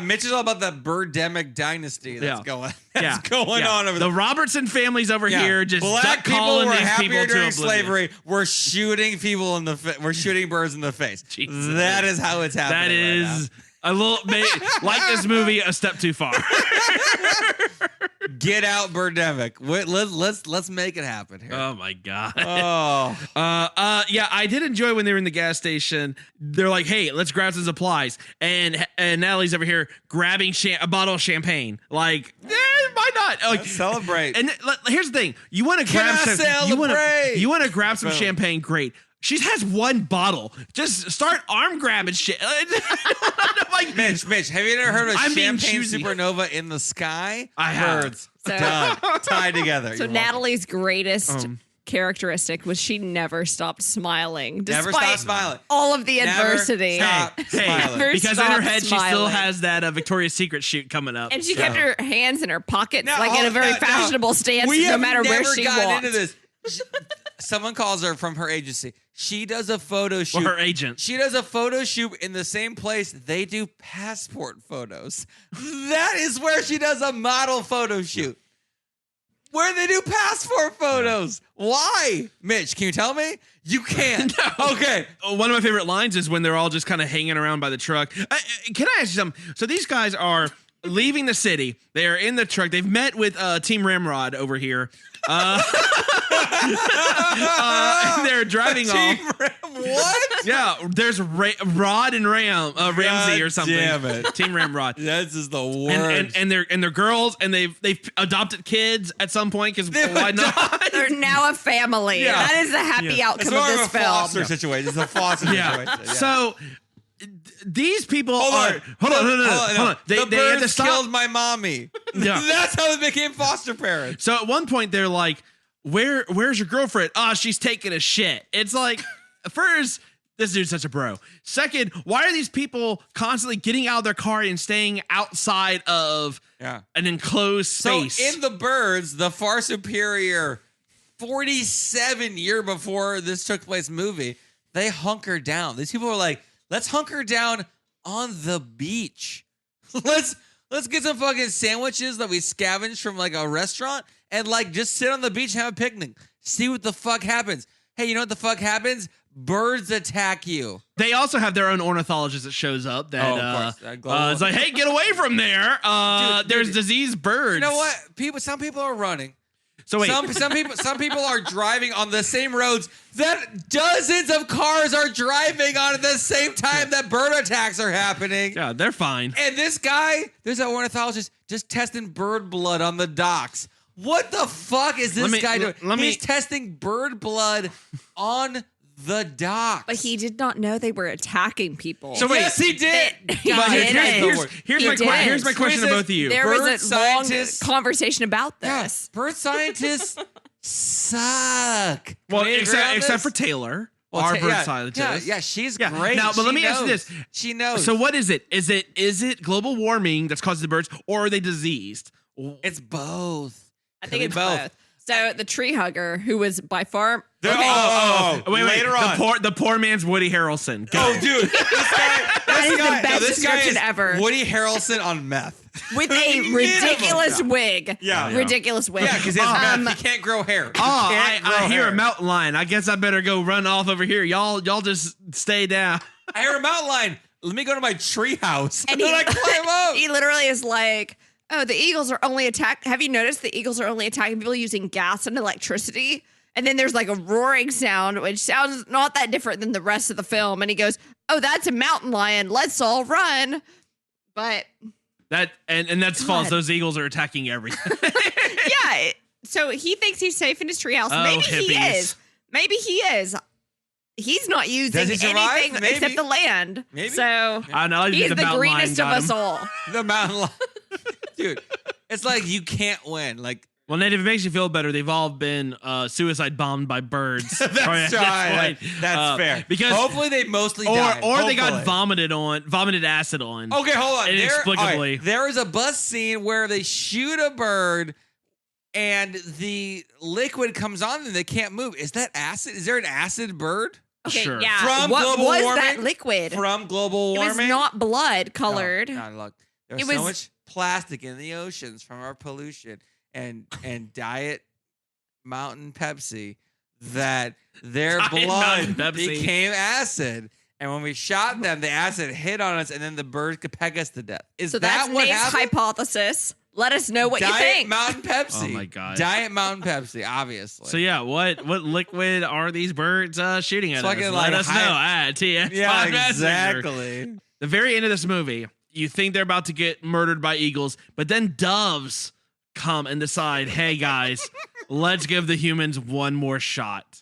Mitch is all about the Birdemic dynasty that's going on over there. The Robertson families over here just black duck calling these people during to slavery. We're shooting people we're shooting birds in the face. Jesus. That is how it's happening. That is. Right now. A little like this movie, a step too far. Get out, Birdemic. Let's make it happen here. Oh my god. Oh. I did enjoy when they were in the gas station. They're like, "Hey, let's grab some supplies," and Natalie's over here grabbing a bottle of champagne. Like, why not? Like, let's celebrate. And here's the thing: you want to grab some. You want to grab some champagne. Great. She has one bottle. Just start arm grabbing shit. Like, Mitch, have you ever heard of I'm being champagne choosy. supernova in the sky? I have. Birds. So- Done. Tied together. So You're welcome. Natalie's greatest characteristic was she never stopped smiling. Never despite stop smiling. all of the Never adversity. stop hey, smiling. Never because in her stopped head she still smiling. has that Victoria's Secret shoot coming up. And she kept her hands in her pockets, No, like in a very no, fashionable stance, We no have matter where never she gotten walked. into this. Someone calls her from her agency. She does a photo shoot. Or her agent. She does a photo shoot in the same place they do passport photos. That is where she does a model photo shoot. Where they do passport photos. Why? Mitch, can you tell me? You can't. No. Okay. One of my favorite lines is when they're all just kind of hanging around by the truck. Can I ask you something? So these guys are leaving the city. They are in the truck. They've met with Team Ramrod over here. And they're driving off. What? Yeah, there's Rod and Ramsey or something. Damn it. Team Ramrod. This is the worst. And they're girls, and they've adopted kids at some point because why not? They're now a family. Yeah. That is the happy outcome It's more of of this a film. foster situation. It's a foster situation. Yeah. Yeah. So these people Hold are. on. Hold on. The They had to birds stop. killed my mommy. Yeah. That's how they became foster parents. So at one point they're like, "Where's your girlfriend?" "Oh, she's taking a shit." It's like, first, this dude's such a bro. Second, why are these people constantly getting out of their car and staying outside of an enclosed space? So in The Birds, the far superior 47 year before this took place movie, they hunker down. These people are like, let's hunker down on the beach. Let's get some fucking sandwiches that we scavenged from like a restaurant and like just sit on the beach and have a picnic. See what the fuck happens. Hey, you know what the fuck happens? Birds attack you. They also have their own ornithologist that shows up. That of course. it's like, hey, get away from there. There's diseased birds. You know what? Some people are running. So wait, some people are driving on the same roads that dozens of cars are driving on at the same time that bird attacks are happening. Yeah, they're fine. And this guy, there's an ornithologist just testing bird blood on the docks. What the fuck is this guy doing? He's testing bird blood on the docks. But he did not know they were attacking people. So wait, yes, he did. Here's my question to both of you. There was a long conversation about this. Bird scientists suck. Well, except for Taylor. Our bird scientist. Yeah, she's great. Now, but let me ask you this. She knows. So what is it? Is it global warming that's causing the birds, or are they diseased? It's both. I think it's both. So the tree hugger, who was by far Wait, the poor man's Woody Harrelson. Go. Oh, dude, that is the best description ever. Woody Harrelson on meth with a ridiculous wig. Ridiculous wig. Yeah, because he has meth. He can't grow hair. I hear a mountain lion. I guess I better go run off over here. Y'all just stay down. I hear a mountain lion. Let me go to my tree house. And I climb up. He literally is like, oh, the eagles are only attacked. Have you noticed the eagles are only attacking people using gas and electricity? And then there's like a roaring sound, which sounds not that different than the rest of the film. And he goes, oh, that's a mountain lion. Let's all run. But that's false. Those eagles are attacking everything. Yeah. So he thinks he's safe in his treehouse. Oh, Maybe hippies. he is. Maybe he is. He's not using anything except the land. Maybe. So I know, he's the mountain lion greenest of got us him. all. The mountain lion. Dude, it's like you can't win. Like, well, Nate, if it makes you feel better, they've all been suicide bombed by birds. That's fair. Because hopefully they mostly died. Or they got vomited acid on. Okay, hold on. Inexplicably. There is a bus scene where they shoot a bird and the liquid comes on them. They can't move. Is that acid? Is there an acid bird? Okay, Sure. yeah. From what global was warming? that liquid? From global warming? It was not blood colored. No, look. There's It so was- much plastic in the oceans from our pollution and Diet Mountain Pepsi that their Diet blood Mountain Pepsi. became acid. And when we shot them, the acid hit on us, and then the bird could peck us to death. Is So that that's what Nate's happened? hypothesis. Let us know what you Diet think. Mountain Pepsi. Oh my God. Diet Mountain Pepsi, obviously. So yeah, what liquid are these birds shooting at us? Fucking Let like us know. TS yeah, Podcast Massacre. exactly. The very end of this movie, you think they're about to get murdered by eagles, but then doves come and decide, hey guys, let's give the humans one more shot.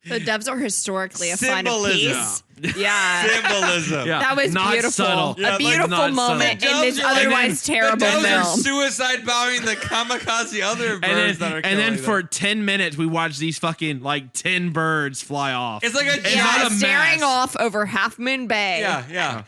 The doves are historically a sign of Symbolism. peace. Yeah. Symbolism. Yeah. That was Not beautiful. subtle. A Yeah, like, beautiful not moment subtle. in this Doves are like- otherwise terrible the doves are film. suicide bombing the kamikaze other birds that are And then killing for them. 10 minutes, we watch these fucking like 10 birds fly off. It's like a It's Yeah, not a staring mess. off over Half Moon Bay. yeah.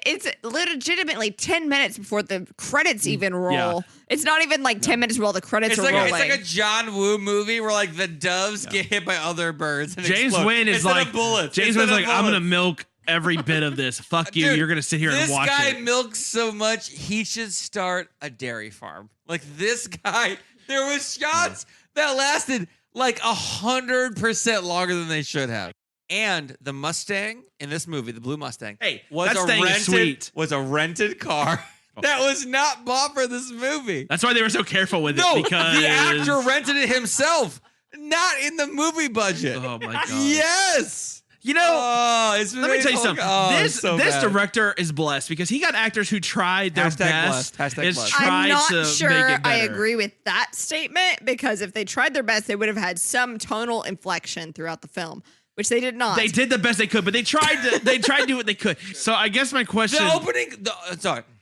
It's legitimately 10 minutes before the credits even roll. Yeah. It's not even like 10 minutes while the credits It's are like, rolling. it's like a John Woo movie where like the doves get hit by other birds. And James explode. Wynn is Instead like, of bullets. James Instead Wynn's of like, I'm going to bullets. milk every bit of this. Fuck you. Dude, You're going to sit here and watch This guy it. milks so much, he should start a dairy farm. Like this guy, there was shots that lasted like 100% longer than they should have. And the Mustang in this movie, the blue Mustang, was that a thing is rented sweet. was a rented car that was not bought for this movie. That's why they were so careful with No, it. Because the actor rented it himself, not in the movie budget. Oh my God. Yes. You know, Let let me tell you something. This director is blessed because he got actors who tried their Hashtag best. blessed. Hashtag is blessed. tried I'm not to sure make it I better. agree with that statement because if they tried their best, they would have had some tonal inflection throughout the film, which they did not. They did the best they could, but they tried to do what they could. So I guess my question.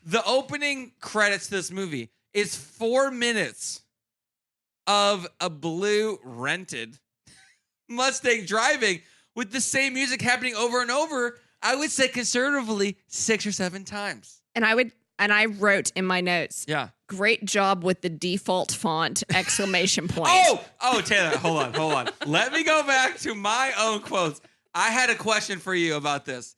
The opening credits to this movie is 4 minutes of a blue rented Mustang driving with the same music happening over and over. I would say conservatively 6 or 7 times. And I wrote in my notes, Yeah. great job with the default font, exclamation point. Oh, Taylor, hold on. Let me go back to my own quotes. I had a question for you about this.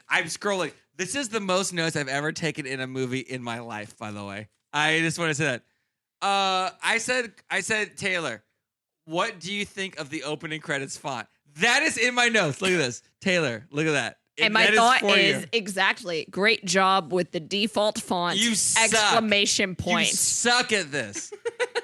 I'm scrolling. This is the most notes I've ever taken in a movie in my life, by the way. I just want to say that. I said, Taylor, what do you think of the opening credits font? That is in my notes. Look at this. Taylor, look at that. And my That thought for is you. exactly great job with the default font, You suck. exclamation point. You suck at this.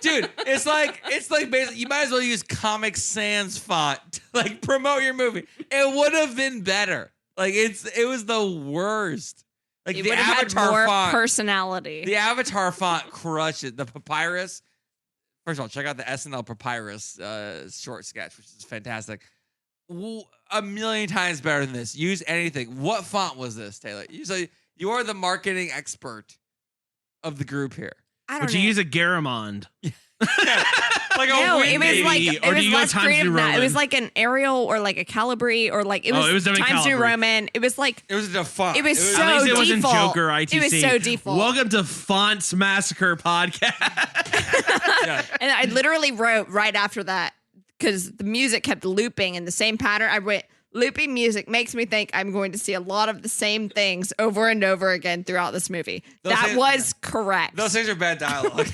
Dude, it's like basically you might as well use Comic Sans font to like promote your movie. It would have been better. Like it was the worst. Like It the would have had Avatar more font. personality. The Avatar font crushed it. The Papyrus. First of all, check out the SNL Papyrus short sketch, which is fantastic. A million times better than this. Use anything. What font was this, Taylor? You are the marketing expert of the group here. I don't Would know. you use a Garamond? Like No, a it was like Maybe, it or do was you go less Times creative New than that. It was Roman? like an Arial or like a Calibri or like it was, it was definitely Times New Calibri. Roman. It was like It was a font. It was so At least it wasn't default. Joker ITC. It was so default. Welcome to Fonts Massacre podcast. And I literally wrote right after that because the music kept looping in the same pattern. I wrote looping music makes me think I'm going to see a lot of the same things over and over again throughout this movie. That was correct. Those things are bad dialogue.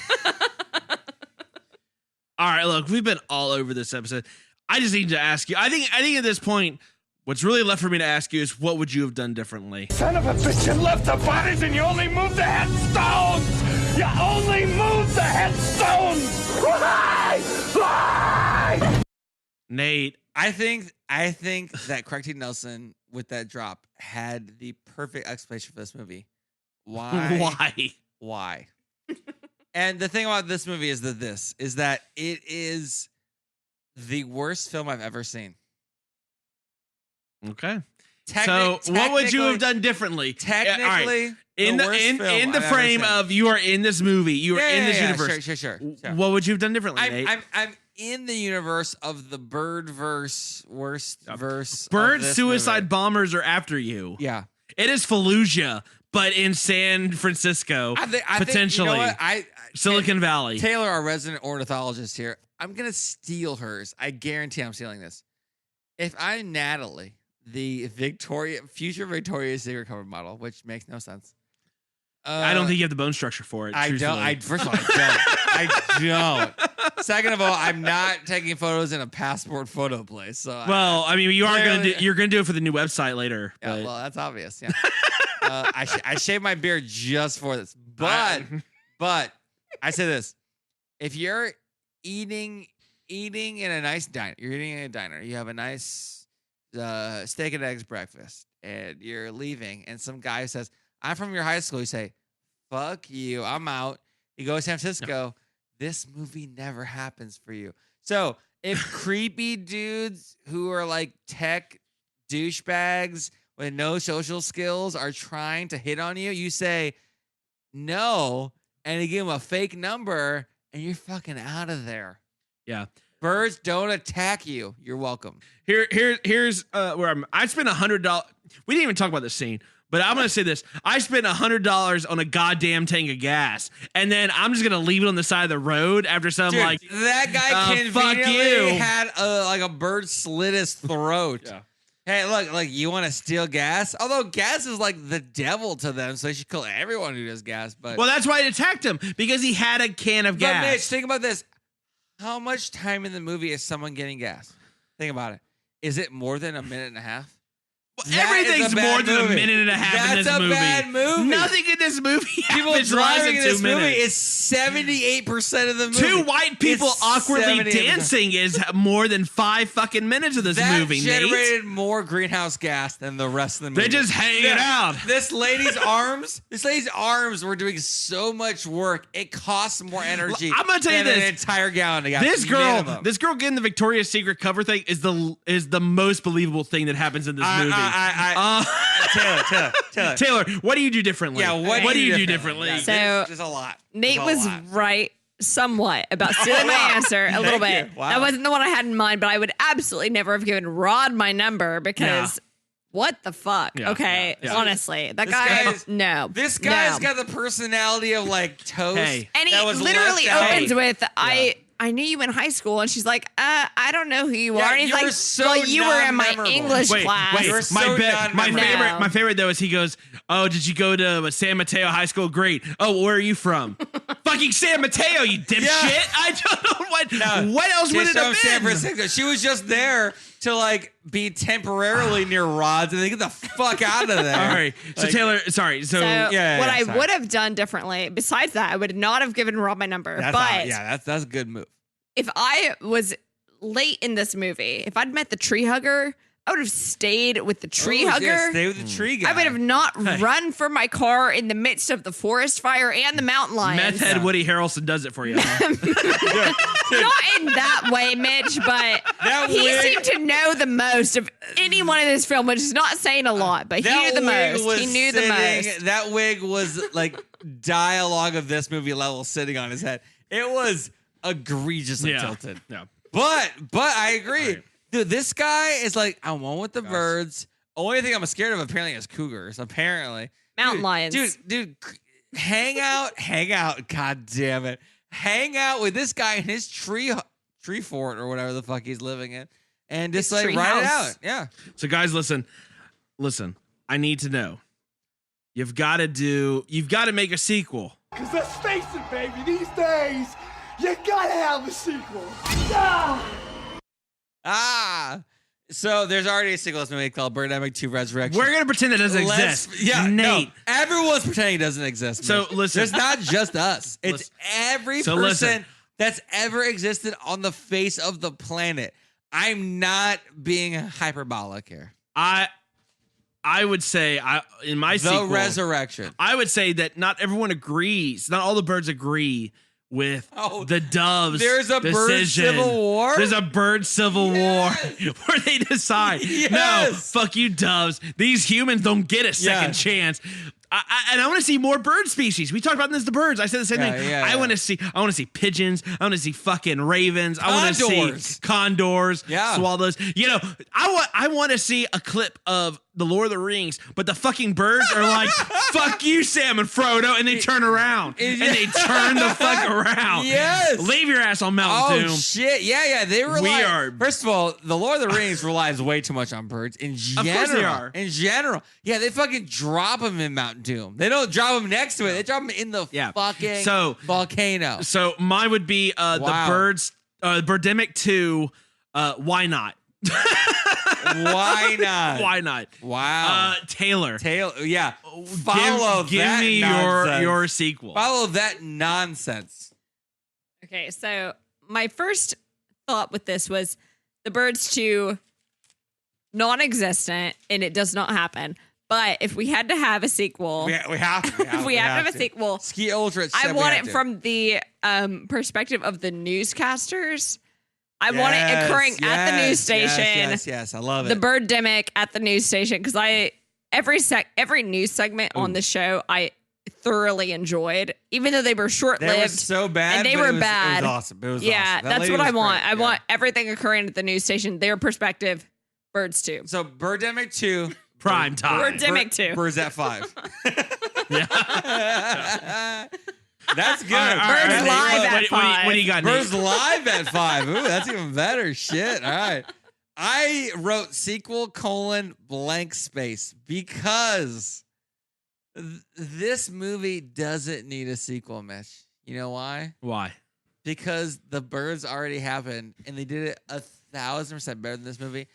All right, look, we've been all over this episode. I just need to ask you. I think at this point, what's really left for me to ask you is what would you have done differently? Son of a bitch, you left the bodies and you only moved the headstones! You only moved the headstones! Why? Why? Nate. I think that Craig T. Nelson with that drop had the perfect explanation for this movie. Why? Why? And the thing about this movie is that it is the worst film I've ever seen. Okay. So what would you have done differently? Technically, all right. the worst film in the I've ever frame seen. of you are in this movie, you are in this universe. Sure. What would you have done differently, Nate? I'm in the universe of the Birdverse worst verse. Bird of this suicide movie. bombers are after you. Yeah. It is Fallujah, but in San Francisco, I think, potentially. you know what? Silicon Valley. Taylor, our resident ornithologist here, I'm going to steal hers. I guarantee I'm stealing this. If I'm Natalie, the future Victoria's Secret cover model, which makes no sense. I don't think you have the bone structure for it. I truthfully. don't. First of all, I don't. Second of all, I'm not taking photos in a passport photo place. So Well, I mean, you're gonna do it for the new website later. Yeah, but- well, that's obvious. Yeah. I shave my beard just for this, but I say this: if you're eating in a nice diner, you have a nice steak and eggs breakfast, and you're leaving, and some guy says, "I'm from your high school." You say, "Fuck you, I'm out." You go to San Francisco. This movie never happens for you. So if creepy dudes who are like tech douchebags with no social skills are trying to hit on you, you say no, and you give them a fake number, and you're fucking out of there. Yeah. Birds don't attack you. You're welcome. Here's where I spent $100. We didn't even talk about this scene, but I'm gonna say this: I spent $100 on a goddamn tank of gas, and then I'm just gonna leave it on the side of the road after some Dude, like that guy conveniently had a bird slit his throat. Yeah. Hey, look, you want to steal gas? Although gas is like the devil to them, so they should kill everyone who does gas. But well, that's why it attacked him, because he had a can of gas. Mitch, think about this: how much time in the movie is someone getting gas? Think about it. Is it more than a minute and a half? Everything's more than a minute and a half in this movie. That's a bad movie. Nothing in this movie People happens driving in this movie minutes. is 78% of the movie. Two white people It's awkwardly 78%. dancing is more than 5 fucking minutes of this movie, That Nate. generated more greenhouse gas than the rest of the movie. They just hang it out. This lady's arms were doing so much work. It costs more energy. I'm gonna tell you than this: an entire gallon of gas. Minimum. This girl getting the Victoria's Secret cover thing is the most believable thing that happens in this movie. Taylor, what do you do differently? Yeah, what do you do differently? Yeah, So there's a lot. Nate was right somewhat about stealing my answer a little bit. you. Wow. That wasn't the one I had in mind, but I would absolutely never have given Rod my number because what the fuck? Yeah, okay, yeah. honestly, that This guy, guy's- no. This guy's no. got the personality of like toast. Hey. And he that was literally left out. opens with, I knew you in high school, and she's like, I don't know who you are. And he's you were like, so well, you were in my non-memorable. English Wait, class. You were so non-memorable. my favorite though is he goes, "Oh, did you go to San Mateo High School? Great. Oh, where are you from? Fucking San Mateo, you dipshit. Yeah. I don't know what else would She's it have from San been? Francisco. She was just there to like be temporarily near Rod's and then get the fuck out of there. All right. So Like- Taylor, sorry. So what I sorry. would have done differently, besides that, I would not have given Rob my number. That's a good move. If I was late in this movie, if I'd met the tree hugger, I would have stayed with the tree hugger. Yeah, stay with the tree guy. I would have not run for my car in the midst of the forest fire and the mountain lions. meth head Woody Harrelson does it for you. Huh? Not in that way, Mitch, but he wig- seemed to know the most of anyone in this film, which is not saying a lot, but he knew the most. He knew the most. That wig was like dialogue of this movie level sitting on his head. It was egregiously tilted. Yeah. But I agree. Right. Dude, this guy is like, I'm one with the birds. Only thing I'm scared of apparently is cougars. Apparently. Mountain lions. Dude, hang out. God damn it. Hang out with this guy in his tree fort or whatever the fuck he's living in. And just His like tree ride it house. out. Yeah. So guys, listen. I need to know. You've got to make a sequel. Cause let's face it, baby, these days, you gotta have a sequel. So there's already a sequel to this movie called Birdemic 2 Resurrection. We're gonna pretend that doesn't exist. Yeah, Nate. no, everyone's pretending it doesn't exist. So, Mitch. listen. There's not just us. It's every So, person listen. that's ever existed on the face of the planet. I'm not being hyperbolic here. I would say in my The sequel, Resurrection. I would say that not everyone agrees. Not all the birds agree with the doves. There's a bird decision. civil war? There's a bird civil war where they decide, no, fuck you, doves. These humans don't get a second chance. And I want to see more bird species. We talked about this, the birds. I said the same thing. I want to see pigeons. I want to see fucking ravens. I want to see condors, swallows. You know, I want to see a clip of the Lord of the Rings, but the fucking birds are like, fuck you, Sam and Frodo, and they turn around. And they turn the fuck around. Yes. Leave your ass on Mountain Doom. Oh, shit. Yeah. They rely. First of all, the Lord of the Rings relies way too much on birds in general. Of course they are. In general. Yeah, they fucking drop them in Mountain Doom. They don't drop them next to it. They drop them in the fucking volcano. So mine would be the birds, Birdemic 2, why not? Why not? Why not? Wow. Taylor, yeah. Follow give that me nonsense. your sequel. Follow that nonsense. Okay, so my first thought with this was the birds to non-existent, and it does not happen. But if we had to have a sequel, we have to. If we have to have a sequel, Ski Ultra. I want it from the perspective of the newscasters I want it occurring at the news station. Yes, I love The it. Birdemic at the news station, because every news segment on the show I thoroughly enjoyed, even though they were short-lived. They were so bad, and they but were it was bad. It was awesome. It was yeah, awesome. That that's lady what I was want. great. I want everything occurring at the news station. Their perspective. Birds 2. So Birdemic 2. Prime time. Birdemic 2. Birds at 5. Yeah. That's good. Birds live at 5. What do you got, Birds Nate? live at 5. Ooh, that's even better. Shit. All right. I wrote sequel : blank space because this movie doesn't need a sequel, Mitch. You know why? Why? Because the birds already happened and they did it 1,000% better than this movie.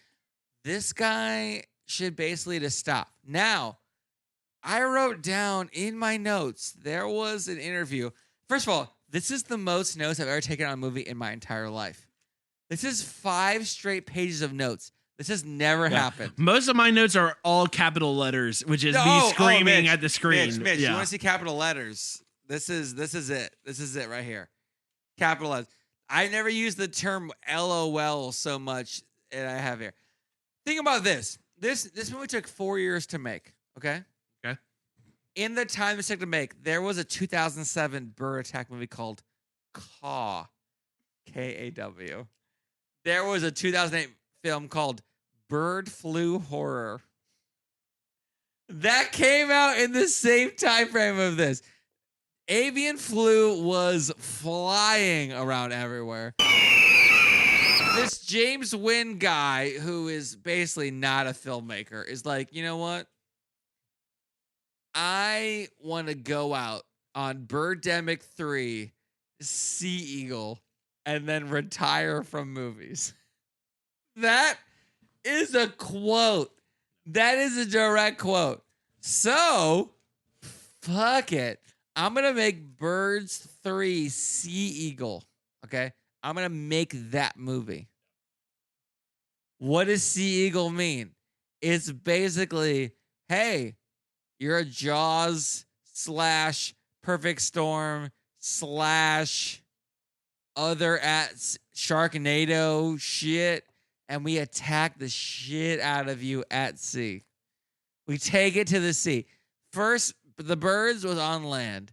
This guy should basically just stop. Now, I wrote down in my notes, there was an interview. First of all, this is the most notes I've ever taken on a movie in my entire life. This is 5 straight pages of notes. This has never happened. Most of my notes are all capital letters, which is me screaming Mitch, at the screen. Mitch, yeah. you want to see capital letters? This is it. This is it right here. Capital letters. I never used the term LOL so much, and I have here. Think about this. This movie took 4 years to make. Okay. Okay. In the time it took to make, there was a 2007 bird attack movie called Caw, K-A-W. There was a 2008 film called Bird Flu Horror. That came out in the same time frame of this. Avian flu was flying around everywhere. This James Wynn guy, who is basically not a filmmaker, is like, you know what? I want to go out on Birdemic 3, Sea Eagle, and then retire from movies. That is a quote. That is a direct quote. So, fuck it. I'm going to make Birds 3 Sea Eagle. Okay? I'm going to make that movie. What does Sea Eagle mean? It's basically, hey, you're a Jaws / Perfect Storm / other at Sharknado shit, and we attack the shit out of you at sea. We take it to the sea. First, the birds was on land.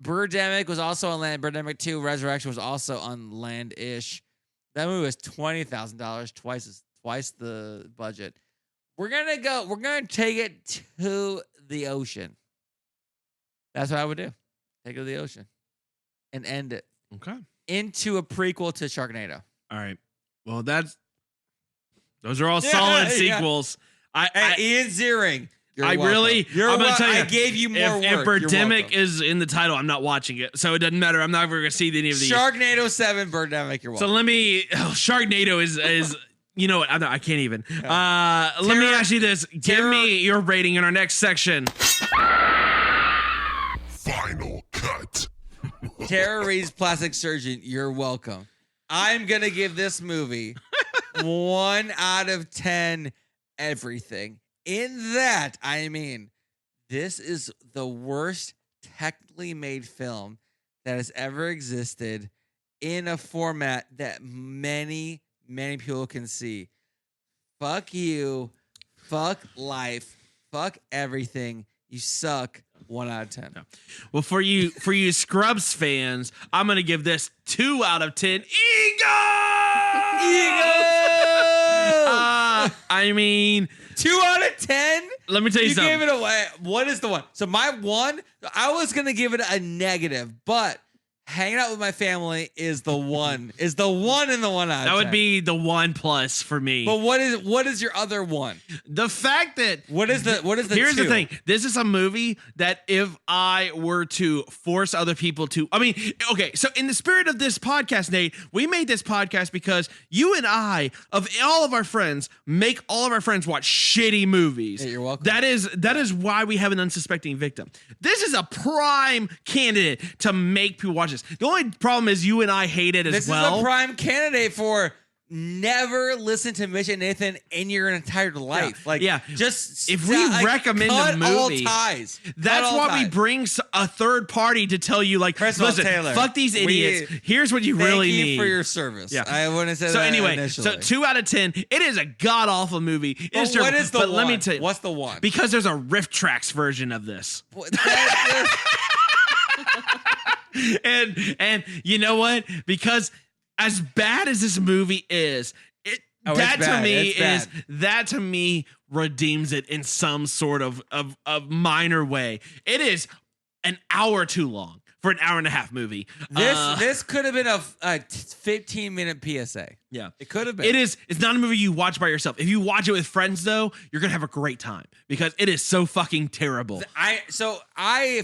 Birdemic was also on land. Birdemic 2 Resurrection was also on land-ish. That movie was $20,000, twice the budget. We're gonna take it to the ocean. That's what I would do. Take it to the ocean and end it. Okay. Into a prequel to Sharknado. All right. Well, those are all solid sequels. Ian Ziering. I'm going to tell you. I gave you more if work. Birdemic is in the title, I'm not watching it. So it doesn't matter. I'm not ever going to see any of these. Sharknado 7, Birdemic, you're welcome. So Sharknado is you know what? I can't even. Let me ask you this. Give me your rating in our next section. Final cut. Tara Reid's Plastic Surgeon, you're welcome. I'm going to give this movie 1 out of 10 everything. In that, I mean, this is the worst technically made film that has ever existed in a format that many, many people can see. Fuck you. Fuck life. Fuck everything. You suck. 1 out of 10. No. Well, for you Scrubs fans, I'm going to give this 2 out of 10. Eagles! I mean, 2 out of 10? Let me tell you something. You gave it away. What is the one? So my 1, I was going to give it a negative, but hanging out with my family is the 1. Is the 1 in the 1 out of 10. That would be the 1+ for me. But what is your other 1? The fact that what is the here's 2? The thing. This is a movie that if I were to force other people to, I mean, okay, so in the spirit of this podcast, Nate, we made this podcast because you and I, of all of our friends, make all of our friends watch shitty movies. Hey, you're welcome. That is why we have an unsuspecting victim. This is a prime candidate to make people watch this. The only problem is you and I hate it as well. This is a prime candidate for never listened to Mitch and Nathan in your entire life. Just if we recommend a movie, all ties. That's why we bring a third party to tell you, like, First of all, listen, Taylor, fuck these idiots. Here's what you really need. Thank you for your service. Yeah. I want to say so that anyway, initially. so 2 out of 10. It is a god awful movie. But what is the one? Let me tell you, what's the one? Because there's a Riff Tracks version of this. And you know what? Because as bad as this movie is, that to me redeems it in some sort of minor way. It is an hour too long for an hour and a half movie. This could have been a 15-minute PSA. Yeah, it could have been. It's not a movie you watch by yourself. If you watch it with friends, though, you're gonna have a great time because it is so fucking terrible. I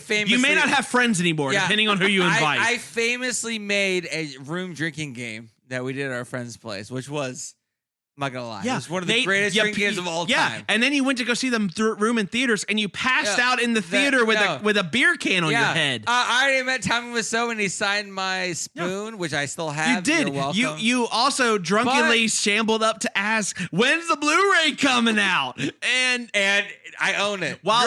famously, you may not have friends anymore, depending on who you invite. I famously made a room drinking game that we did at our friend's place, which was, I'm not gonna lie, it was one of the greatest drinking games of all time. Yeah, and then you went to go see them room in theaters, and you passed out in the theater with a beer can on your head. I already met Tommy Wiseau, and he signed my spoon, which I still have. You did. You're welcome. You also drunkenly shambled up to ask, "When's the Blu-ray coming out?" And I own it. While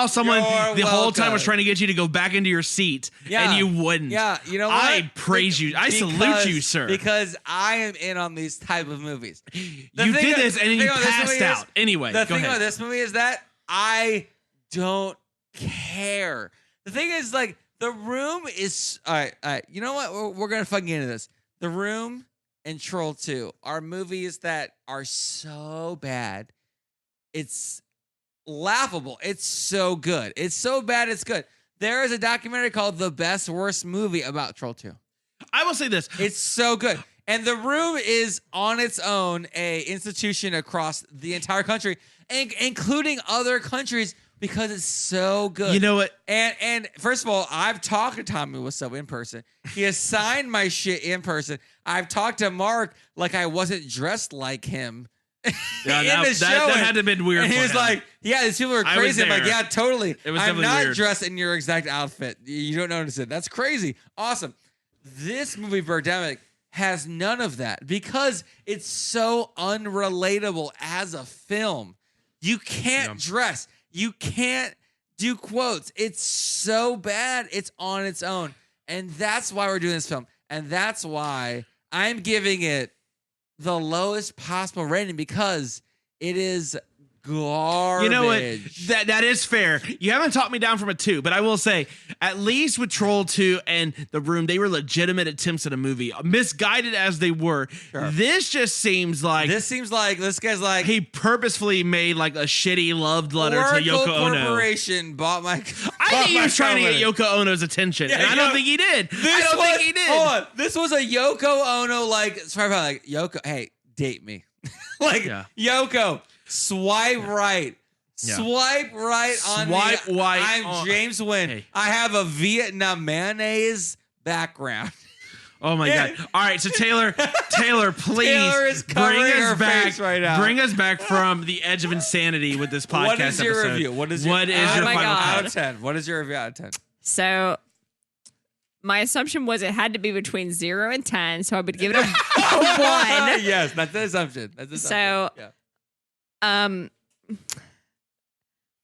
someone the whole time was welcome. trying to get you to go back into your seat, and you wouldn't. Yeah, you know what? I praise you. I salute you, sir. Because I am in on these type of movies. You did this and then you passed out. Anyway, the go thing ahead. about this movie is that I don't care. The thing is, like, The Room is all right. You know what? We're gonna fucking get into this. The Room and Troll 2 are movies that are so bad. It's laughable. It's so good. It's so bad. It's good. There is a documentary called The Best Worst Movie about Troll 2. I will say this. It's so good. And The Room is on its own a institution across the entire country, including other countries, because it's so good. You know what? And first of all, I've talked to Tommy Wiseau in person. He has signed my shit in person. I've talked to Mark like I wasn't dressed like him. Yeah, in the show, that had to have been weird. And he for was him. like, "Yeah, these people are I was crazy." I'm like, there. "Yeah, totally. It was I'm definitely not weird. dressed in your exact outfit. You don't notice it. That's crazy. Awesome." This movie, Birdemic, has none of that because it's so unrelatable as a film. You can't dress. You can't do quotes. It's so bad. It's on its own. And that's why we're doing this film. And that's why I'm giving it the lowest possible rating, because it is garbage. You know what? That is fair. You haven't talked me down from a 2, but I will say, at least with Troll 2 and The Room, they were legitimate attempts at a movie, misguided as they were. Sure. This just seems like this guy's like, he purposefully made like a shitty love letter to Yoko Ono. Corporation bought my. I think he was trying to get Yoko Ono's attention, and I don't think he did. I don't think he did. Hold on. This was a Yoko Ono like Yoko. Hey, date me, Yoko. Swipe right. Yeah. Swipe right on Swipe me. right I'm on- James Wynn. Hey. I have a Vietnam mayonnaise background. Oh my God! All right, so Taylor, please Taylor is covering bring her us back face right now. Bring us back from the edge of insanity with this podcast. What is your episode. review? What is your my final out cut? of 10? What is your review out of 10? So my assumption was it had to be between 0 and 10, so I would give it a 1. Yes, that's the assumption. So,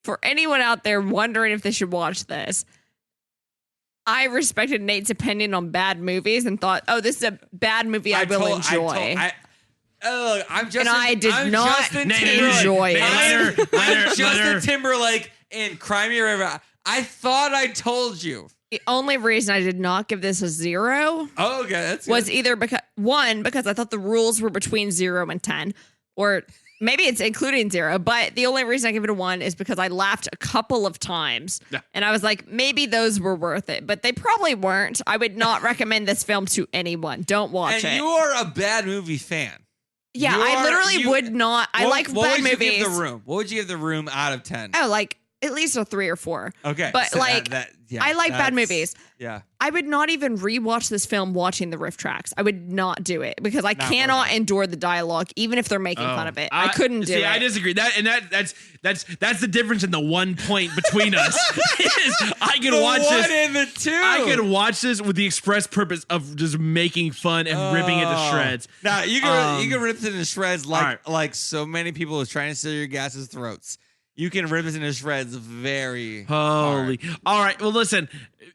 for anyone out there wondering if they should watch this, I respected Nate's opinion on bad movies and thought, "Oh, this is a bad movie I will enjoy." I'm Justin. And I did I'm not Justin enjoy Timberlake. it. I'm Justin Timberlake in Cry Me a River. I thought I told you. The only reason I did not give this a 0 okay, that's was good. either because I thought the rules were between 0 and 10, or maybe it's including 0. But the only reason I give it a 1 is because I laughed a couple of times, and I was like, maybe those were worth it, but they probably weren't. I would not recommend this film to anyone. Don't watch it. And you are a bad movie fan. Yeah, I literally would not. I like bad What would movies. you give The Room? What would you give The Room out of 10? Oh, like at least a 3 or 4. Okay, but so like I like bad movies. Yeah. I would not even rewatch this film watching the riff tracks. I would not do it because I cannot endure the dialogue, even if they're making fun of it. I couldn't do it. I disagree. That's the difference in the 1 point between us. I could watch this. And the 2. I could watch this with the express purpose of just making fun and ripping it to shreds. Now you can rip it into shreds like so many people are trying to steal your gas's throats. You can rip it into shreds very holy. hard. All right. Well, listen,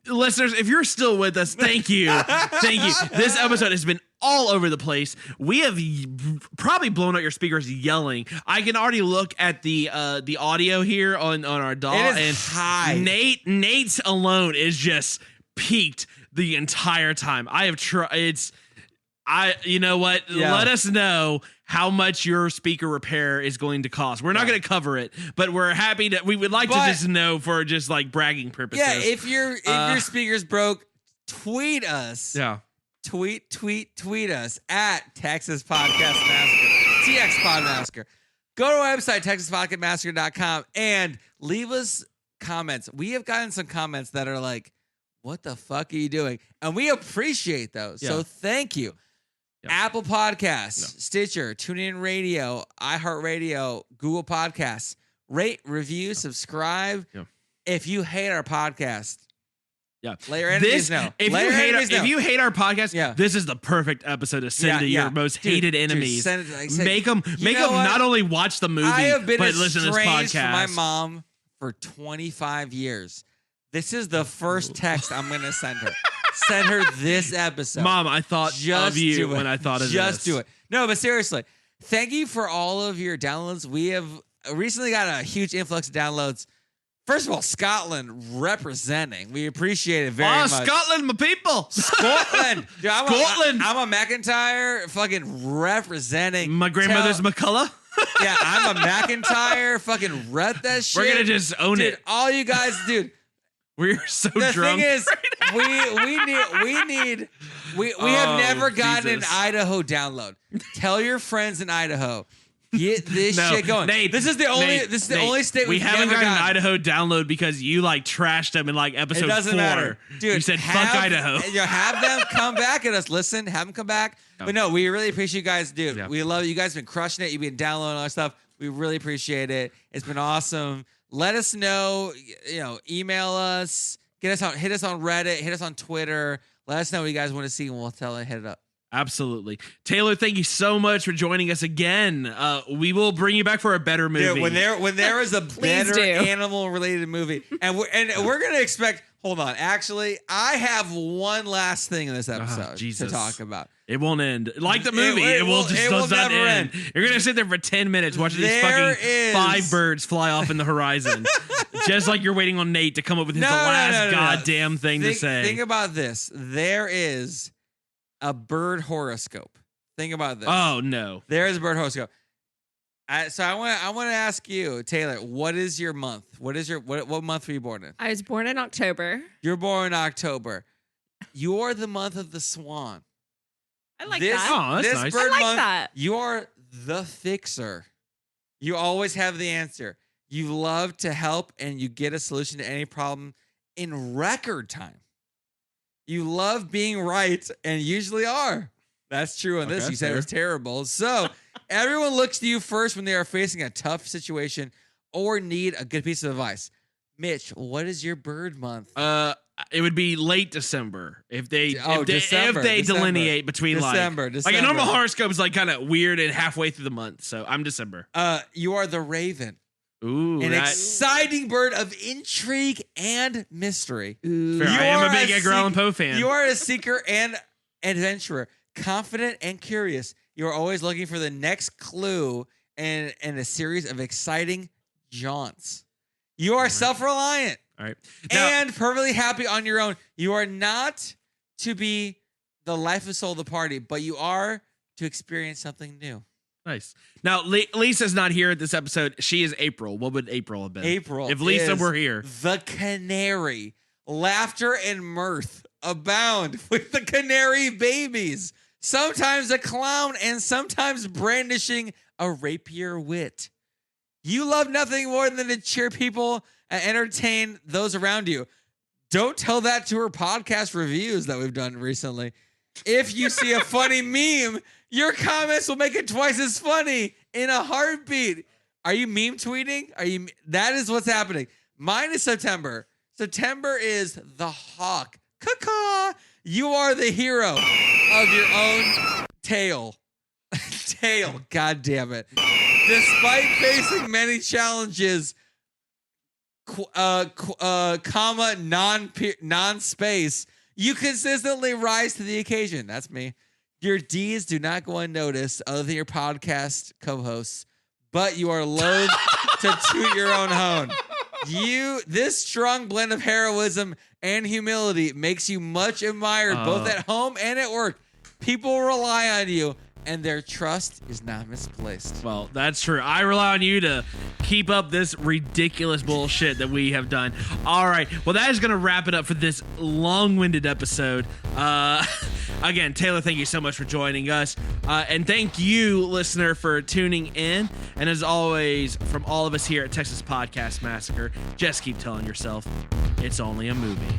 listeners, if you're still with us, thank you. Thank you. This episode has been all over the place. We have probably blown out your speakers yelling. I can already look at the audio here on our DAW. It is high. Nate's alone is just peaked the entire time. I have tried. You know what? Yeah. Let us know how much your speaker repair is going to cost. We're not going to cover it, but we're happy we would like to just know for just like bragging purposes. Yeah, if your speaker's broke, tweet us. Yeah. Tweet us at Texas Podcast Massacre. TX Pod Massacre. Go to our website, TexasPodcastMassacre.com, and leave us comments. We have gotten some comments that are like, what the fuck are you doing? And we appreciate those. Yeah. So thank you. Yeah. Apple Podcasts, Stitcher, TuneIn Radio, iHeartRadio, Google Podcasts. Rate, review, subscribe. Yeah. If you hate our podcast, let your enemies know. If you hate our podcast, this is the perfect episode to send to your most hated enemies. Make them not only watch the movie, but listen to this podcast. From my mom for 25 years. This is the first text I'm going to send her. Send her this episode. Mom, I thought of you when I thought of this. Just do it. No, but seriously, thank you for all of your downloads. We have recently got a huge influx of downloads. First of all, Scotland representing. We appreciate it very much. Scotland, my people. Scotland. Dude, Scotland. I'm a McIntyre fucking representing. My grandmother's McCullough. Yeah, I'm a McIntyre. Fucking rep that shit. We're going to just own it. All you guys, dude. We're so the drunk. The thing is, we have never gotten an Idaho download. Tell your friends in Idaho. Get this shit going. Nate, this is the only state we haven't gotten an Idaho download because you like trashed them in like episode 4. It doesn't matter. Dude, you said fuck Idaho. You have them come back at us. Listen, have them come back. But no, we really appreciate you guys, dude. Yeah. We love you guys. Been crushing it. You've been downloading all our stuff. We really appreciate it. It's been awesome. Let us know, email us, hit us on Reddit, hit us on Twitter. Let us know what you guys want to see, and we'll hit it up. Absolutely. Taylor, thank you so much for joining us again. We will bring you back for a better movie. Dude, when there is a better animal-related movie, and we're going to expect... Hold on. Actually, I have one last thing in this episode to talk about. It won't end. Like the movie, it will never end. You're going to sit there for 10 minutes watching these fucking 5 birds fly off in the horizon. Just like you're waiting on Nate to come up with his last goddamn thing to say. Think about this. There is a bird horoscope. Think about this. Oh, no. There is a bird horoscope. So I want to ask you, Taylor, what is your month? What month were you born in? I was born in October. You're born in October. You're the month of the swan. I like that. Oh, that's nice. Bird I like month, that. You are the fixer. You always have the answer. You love to help and you get a solution to any problem in record time. You love being right and usually are. That's true on this. You said it was terrible. So everyone looks to you first when they are facing a tough situation or need a good piece of advice. Mitch, what is your bird month? It would be late December if they December. Delineate between December. Like a normal horoscope is like kind of weird and halfway through the month. So I'm December. You are the raven. Ooh, an exciting bird of intrigue and mystery. Fair. I am a big Edgar Allan Poe fan. You are a seeker and adventurer, confident and curious. You are always looking for the next clue and a series of exciting jaunts. You are self-reliant. All right. And perfectly happy on your own. You are not to be the life and soul of the party, but you are to experience something new. Nice. Now, Lisa's not here at this episode. She is April. What would April have been? April. If Lisa were here. The canary. Laughter and mirth abound with the canary babies. Sometimes a clown and sometimes brandishing a rapier wit. You love nothing more than to cheer people and entertain those around you. Don't tell that to her podcast reviews that we've done recently. If you see a funny meme, your comments will make it twice as funny in a heartbeat. Are you meme tweeting? That is what's happening. Mine is September. September is the hawk. Caw-caw. You are the hero of your own tale. Tale. God damn it. Despite facing many challenges, comma, non-space, you consistently rise to the occasion. That's me. Your deeds do not go unnoticed other than your podcast co-hosts, but you are loath to toot your own horn. This strong blend of heroism and humility makes you much admired both at home and at work. People rely on you, and their trust is not misplaced. Well, that's true. I rely on you to keep up this ridiculous bullshit that we have done. All right. Well, that is going to wrap it up for this long-winded episode. Again, Taylor, thank you so much for joining us. And thank you, listener, for tuning in. And as always, from all of us here at Texas Podcast Massacre, just keep telling yourself it's only a movie.